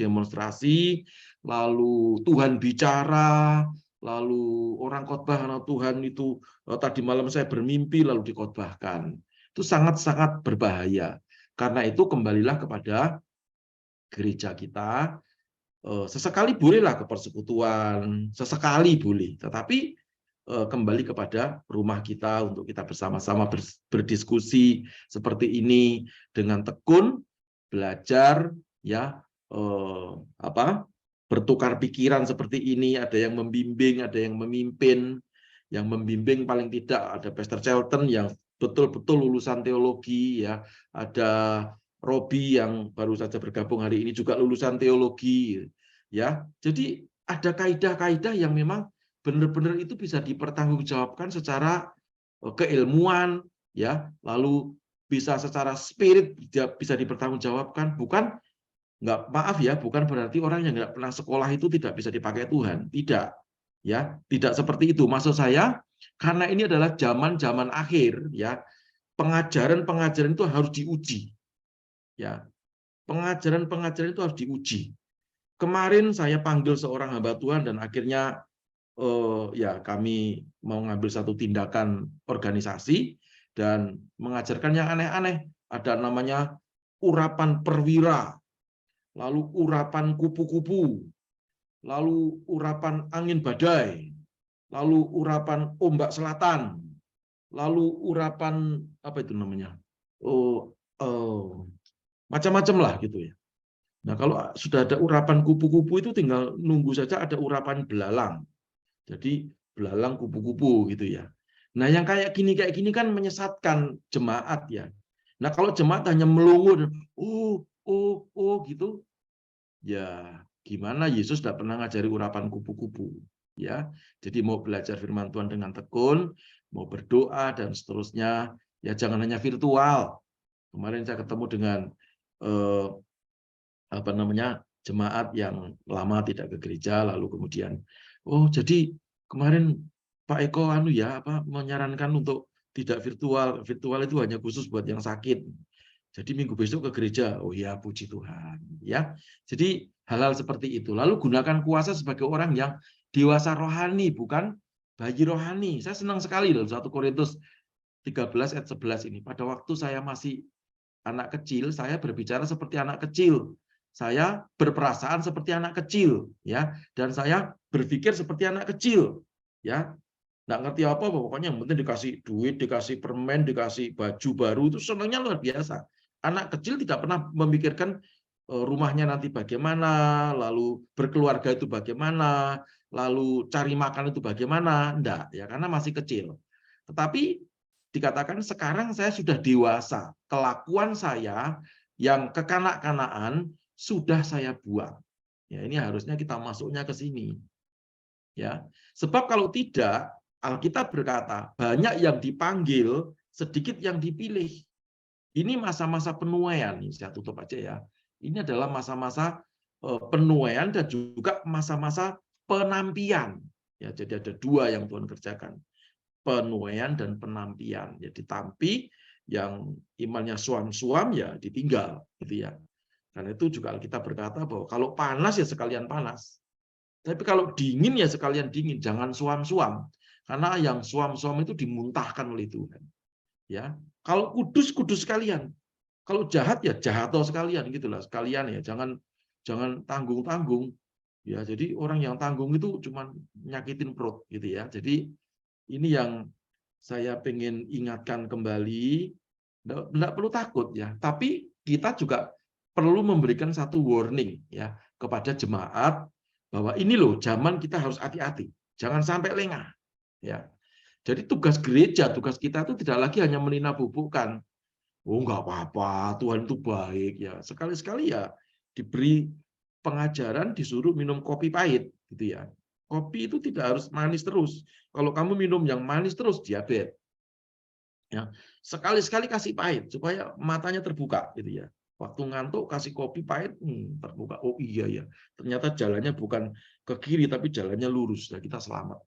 lalu Tuhan bicara, lalu orang khotbah, Tuhan itu tadi malam saya bermimpi lalu dikhotbahkan. Itu sangat-sangat berbahaya. Karena itu kembalilah kepada gereja kita. Sesekali bolehlah ke persekutuan, sesekali boleh, tetapi kembali kepada rumah kita untuk kita bersama-sama berdiskusi seperti ini dengan tekun, belajar, ya, bertukar pikiran seperti ini. Ada yang membimbing, ada yang memimpin. Yang membimbing paling tidak ada Pastor Shelton yang betul-betul lulusan teologi, ya. Ada Robi yang baru saja bergabung hari ini juga lulusan teologi, ya. Jadi ada kaidah-kaidah yang memang benar-benar itu bisa dipertanggungjawabkan secara keilmuan, ya, lalu bisa secara spirit bisa dipertanggungjawabkan. Bukan, maaf ya, bukan berarti orang yang nggak pernah sekolah itu tidak bisa dipakai Tuhan, tidak, ya, tidak seperti itu. Maksud saya, karena ini adalah zaman akhir, ya, pengajaran itu harus diuji. Ya, pengajaran itu harus diuji. Kemarin saya panggil seorang hamba Tuhan dan akhirnya ya kami mau ngambil satu tindakan organisasi dan mengajarkan yang aneh-aneh. Ada namanya urapan perwira, lalu urapan kupu-kupu, lalu urapan angin badai, lalu urapan ombak selatan, lalu urapan apa itu namanya? Macam-macam lah gitu ya. Nah, kalau sudah ada urapan kupu-kupu itu tinggal nunggu saja ada urapan belalang. Jadi belalang kupu-kupu gitu ya. Nah, yang kayak gini kan menyesatkan jemaat ya. Nah, kalau jemaat hanya melongo dan gitu, ya gimana Yesus tidak pernah ngajari urapan kupu-kupu ya. Jadi mau belajar firman Tuhan dengan tekun, mau berdoa dan seterusnya, ya jangan hanya virtual. Kemarin saya ketemu dengan jemaat yang lama tidak ke gereja, lalu kemudian jadi kemarin Pak Eko menyarankan untuk tidak virtual itu hanya khusus buat yang sakit, jadi minggu besok ke gereja. Oh ya, puji Tuhan ya. Jadi hal-hal seperti itu, lalu gunakan kuasa sebagai orang yang dewasa rohani, bukan bayi rohani. Saya senang sekali dalam 1 Korintus 13 ayat 11 ini. Pada waktu saya masih anak kecil, saya berbicara seperti anak kecil. Saya berperasaan seperti anak kecil, ya, dan saya berpikir seperti anak kecil, ya. Nggak ngerti apa, pokoknya yang penting dikasih duit, dikasih permen, dikasih baju baru, itu senangnya luar biasa. Anak kecil tidak pernah memikirkan rumahnya nanti bagaimana, lalu berkeluarga itu bagaimana, lalu cari makan itu bagaimana, enggak, ya, karena masih kecil. Tetapi dikatakan sekarang saya sudah dewasa, kelakuan saya yang kekanak-kanaan sudah saya buang. Ya, ini harusnya kita masuknya ke sini. Ya, sebab kalau tidak, Alkitab berkata banyak yang dipanggil, sedikit yang dipilih. Ini masa-masa penuaian. Ini saya tutup aja ya. Ini adalah masa-masa penuaian dan juga masa-masa penampian. Ya, jadi ada dua yang Tuhan kerjakan. Penuaian dan penampian. Ya, ditampi, yang imannya suam-suam ya ditinggal, gitu ya. Karena itu juga Alkitab berkata bahwa kalau panas ya sekalian panas. Tapi kalau dingin ya sekalian dingin, jangan suam-suam. Karena yang suam-suam itu dimuntahkan oleh Tuhan. Ya, kalau kudus sekalian. Kalau jahat ya jahato sekalian gitulah, sekalian ya. Jangan tanggung-tanggung. Ya, jadi orang yang tanggung itu cuma nyakitin perut gitu ya. Jadi ini yang saya pengen ingatkan kembali, enggak perlu takut ya. Tapi kita juga perlu memberikan satu warning ya kepada jemaat bahwa ini loh zaman kita harus hati-hati. Jangan sampai lengah ya. Jadi tugas gereja, tugas kita itu tidak lagi hanya meninabubukan. Oh, enggak apa-apa, Tuhan itu baik ya. Sekali-sekali ya diberi pengajaran, disuruh minum kopi pahit gitu ya. Kopi itu tidak harus manis terus. Kalau kamu minum yang manis terus diabetes. Ya, sekali-sekali kasih pahit supaya matanya terbuka gitu ya. Waktu ngantuk kasih kopi pahit, terbuka. Oh iya ya, ternyata jalannya bukan ke kiri tapi jalannya lurus. Ya, kita selamat.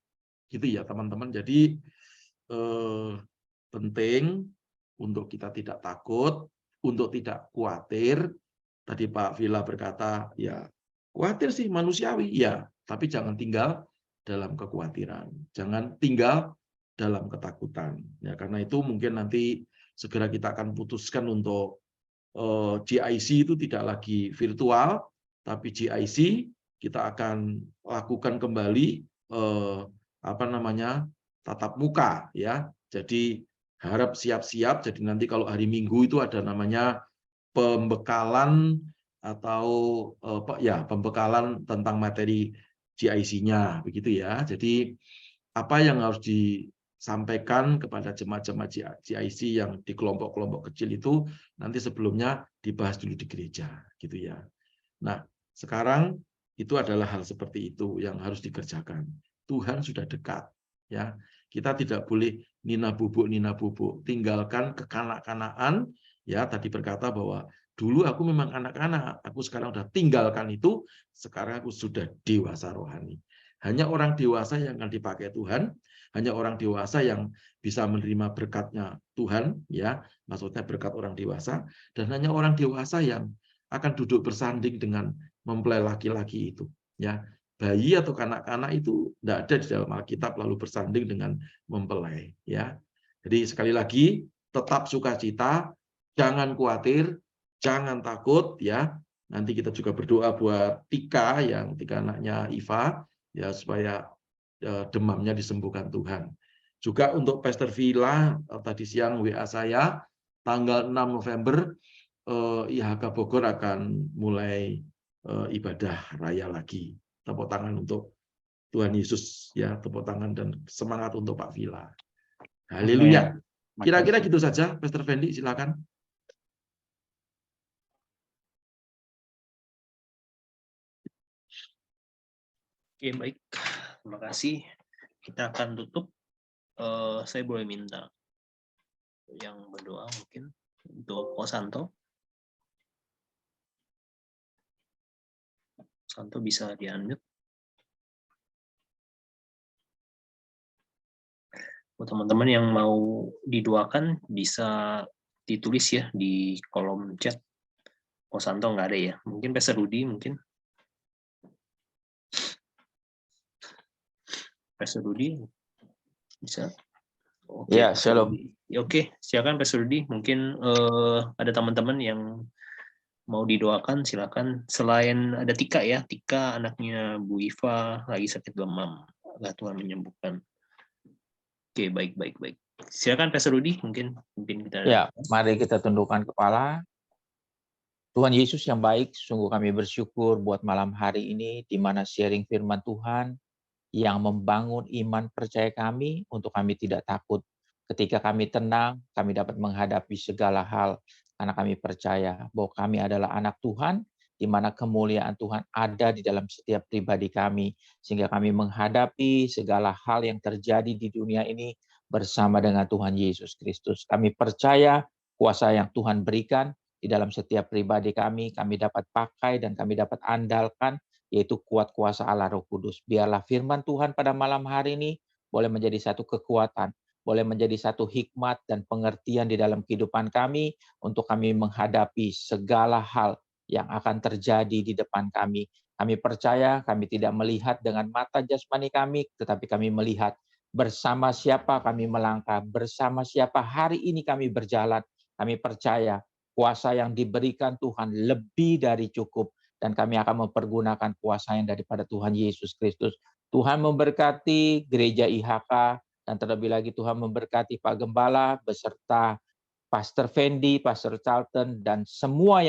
Gitu ya teman-teman. Jadi penting untuk kita tidak takut, untuk tidak khawatir. Tadi Pak Villa berkata, ya khawatir sih manusiawi, ya, tapi jangan tinggal dalam kekhawatiran, jangan tinggal dalam ketakutan. Ya, karena itu mungkin nanti segera kita akan putuskan untuk GIC itu tidak lagi virtual, tapi GIC kita akan lakukan kembali tatap muka ya. Jadi harap siap-siap. Jadi nanti kalau hari Minggu itu ada namanya pembekalan atau pembekalan tentang materi GIC-nya begitu ya. Jadi apa yang harus disampaikan kepada jemaat-jemaat GIC yang di kelompok-kelompok kecil itu nanti sebelumnya dibahas dulu di gereja gitu ya. Nah, sekarang itu adalah hal seperti itu yang harus dikerjakan. Tuhan sudah dekat ya. Kita tidak boleh nina bubuk, tinggalkan kekanak-kanaan ya. Tadi berkata bahwa dulu aku memang anak-anak, aku sekarang sudah tinggalkan itu, sekarang aku sudah dewasa rohani. Hanya orang dewasa yang akan dipakai Tuhan, hanya orang dewasa yang bisa menerima berkatnya Tuhan ya, maksudnya berkat orang dewasa, dan hanya orang dewasa yang akan duduk bersanding dengan mempelai laki-laki itu ya. Bayi atau kanak-kanak itu tidak ada di dalam Alkitab lalu bersanding dengan mempelai ya. Jadi sekali lagi tetap sukacita, jangan khawatir, jangan takut ya. Nanti kita juga berdoa buat Tika yang tiga anaknya Iva ya, supaya demamnya disembuhkan Tuhan. Juga untuk Pastor Villa tadi siang WA saya tanggal 6 November IHK Bogor akan mulai ibadah raya lagi. Tepuk tangan untuk Tuhan Yesus ya, tepuk tangan dan semangat untuk Pak Villa. Haleluya. Kira-kira gitu saja, Pastor Fendi, silakan. Oke, baik. Terima kasih. Kita akan tutup. Saya boleh minta yang berdoa mungkin untuk Ko Santo. Santo bisa di-unmute. Buat teman-teman yang mau didoakan bisa ditulis ya di kolom chat. Ko Santo nggak ada ya. Mungkin Pastor Rudi mungkin. Pastor Rudi bisa. Oke, Ya, shalom. Oke, silakan Pastor Rudi. Mungkin ada teman-teman yang mau didoakan, silakan. Selain ada Tika ya, Tika anaknya Bu Iva lagi sakit demam. Tuhan menyembuhkan. Oke, baik. Silakan Pastor Rudi, mungkin kita. Ya, mari kita tundukkan kepala. Tuhan Yesus yang baik, sungguh kami bersyukur buat malam hari ini di mana sharing firman Tuhan yang membangun iman percaya kami untuk kami tidak takut. Ketika kami tenang, kami dapat menghadapi segala hal karena kami percaya bahwa kami adalah anak Tuhan, di mana kemuliaan Tuhan ada di dalam setiap pribadi kami, sehingga kami menghadapi segala hal yang terjadi di dunia ini bersama dengan Tuhan Yesus Kristus. Kami percaya kuasa yang Tuhan berikan di dalam setiap pribadi kami dapat pakai dan kami dapat andalkan, yaitu kuat kuasa Allah Roh Kudus. Biarlah firman Tuhan pada malam hari ini boleh menjadi satu kekuatan, boleh menjadi satu hikmat dan pengertian di dalam kehidupan kami untuk kami menghadapi segala hal yang akan terjadi di depan kami. Kami percaya kami tidak melihat dengan mata jasmani kami, tetapi kami melihat bersama siapa kami melangkah, bersama siapa hari ini kami berjalan. Kami percaya kuasa yang diberikan Tuhan lebih dari cukup. dan kami akan mempergunakan kuasa yang daripada Tuhan Yesus Kristus. Tuhan memberkati gereja IHK, dan terlebih lagi Tuhan memberkati Pak Gembala beserta Pastor Fendi, Pastor Charlton, dan semua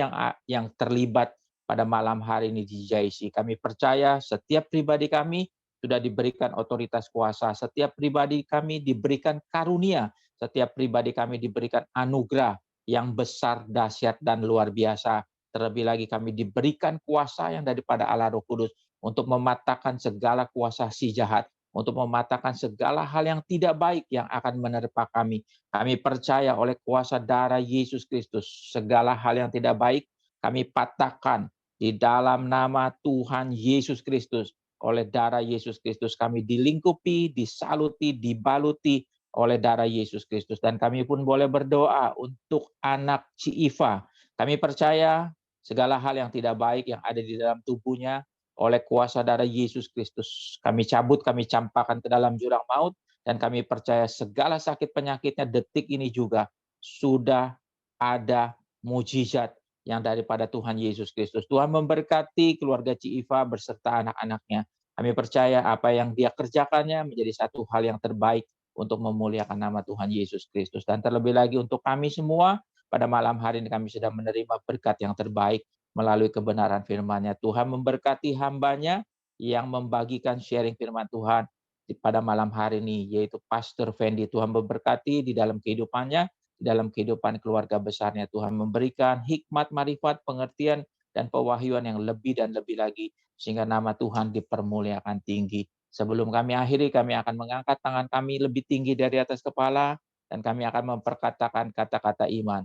yang terlibat pada malam hari ini di JIC. Kami percaya setiap pribadi kami sudah diberikan otoritas kuasa, setiap pribadi kami diberikan karunia, setiap pribadi kami diberikan anugerah yang besar, dahsyat, dan luar biasa. Terlebih lagi kami diberikan kuasa yang daripada Allah Roh Kudus untuk mematahkan segala kuasa si jahat, untuk mematahkan segala hal yang tidak baik yang akan menerpa kami. Kami percaya oleh kuasa darah Yesus Kristus, segala hal yang tidak baik kami patahkan di dalam nama Tuhan Yesus Kristus. Oleh darah Yesus Kristus kami dilingkupi, disaluti, dibaluti oleh darah Yesus Kristus. Dan kami pun boleh berdoa untuk anak Ciiva. Kami percaya segala hal yang tidak baik yang ada di dalam tubuhnya, oleh kuasa darah Yesus Kristus kami cabut, kami campakkan ke dalam jurang maut, dan kami percaya segala sakit penyakitnya detik ini juga sudah ada mujizat yang daripada Tuhan Yesus Kristus. Tuhan memberkati keluarga Ciiva beserta anak-anaknya. Kami percaya apa yang dia kerjakannya menjadi satu hal yang terbaik untuk memuliakan nama Tuhan Yesus Kristus. Dan terlebih lagi untuk kami semua, pada malam hari ini kami sudah menerima berkat yang terbaik melalui kebenaran firman-Nya. Tuhan memberkati hamba-Nya yang membagikan sharing firman Tuhan pada malam hari ini, yaitu Pastor Fendi. Tuhan memberkati di dalam kehidupannya, di dalam kehidupan keluarga besarnya. Tuhan memberikan hikmat, marifat, pengertian, dan pewahyuan yang lebih dan lebih lagi, sehingga nama Tuhan dipermuliakan tinggi. Sebelum kami akhiri, kami akan mengangkat tangan kami lebih tinggi dari atas kepala, dan kami akan memperkatakan kata-kata iman.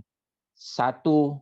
1, 2,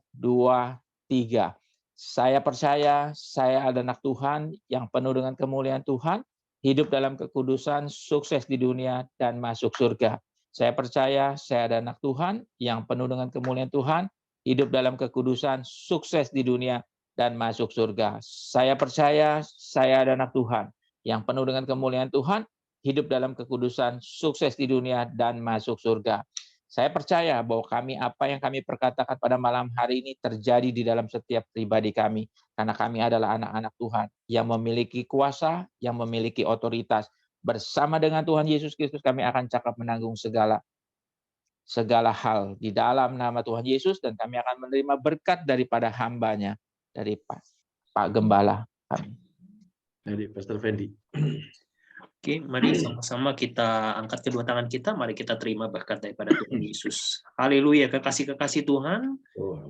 3. Saya percaya saya adalah anak Tuhan yang penuh dengan kemuliaan Tuhan, hidup dalam kekudusan, sukses di dunia, dan masuk surga. Saya percaya saya adalah anak Tuhan yang penuh dengan kemuliaan Tuhan, hidup dalam kekudusan, sukses di dunia, dan masuk surga. Saya percaya saya adalah anak Tuhan yang penuh dengan kemuliaan Tuhan, hidup dalam kekudusan, sukses di dunia, dan masuk surga. Saya percaya bahwa apa yang kami perkatakan pada malam hari ini terjadi di dalam setiap pribadi kami. Karena kami adalah anak-anak Tuhan yang memiliki kuasa, yang memiliki otoritas. Bersama dengan Tuhan Yesus Kristus kami akan cakap menanggung segala hal di dalam nama Tuhan Yesus. Dan kami akan menerima berkat daripada hamba-Nya, dari Pak Gembala kami. Dari Pastor Fendi. Oke, mari sama-sama kita angkat kedua tangan kita, mari kita terima berkat daripada Tuhan Yesus. Haleluya, kekasih-kekasih Tuhan,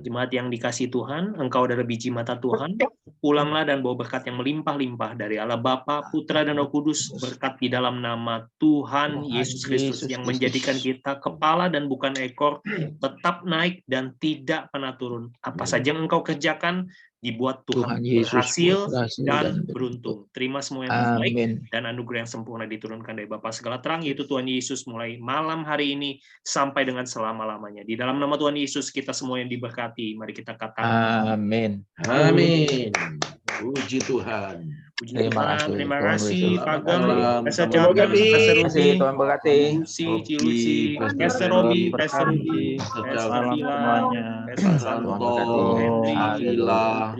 jemaat yang dikasih Tuhan, engkau adalah biji mata Tuhan, pulanglah dan bawa berkat yang melimpah-limpah dari Allah Bapa, Putra, dan Roh Kudus, berkat di dalam nama Tuhan Yesus Kristus yang menjadikan kita kepala dan bukan ekor, tetap naik dan tidak pernah turun. Apa saja yang engkau kerjakan, dibuat Tuhan berhasil dan beruntung. Terima semua yang terbaik dan anugerah yang sempurna diturunkan dari Bapa segala terang, yaitu Tuhan Yesus, mulai malam hari ini sampai dengan selama-lamanya. Di dalam nama Tuhan Yesus kita semua yang diberkati, mari kita katakan amin. Amin. Puji Tuhan. Terima kasih Pak Gem, Pastor Terima Charlton, kasih, Tuhan berkati. Cilusi, Pastor Robi, Pastor Rudi, Pastor Vila, Pastor Santo, Avila,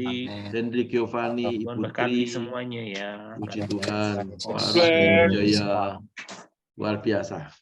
Hendrik Giovanni, Tuhan Ibu berkati Tri, semuanya ya. puji Tuhan, Pak Jaya, luar biasa.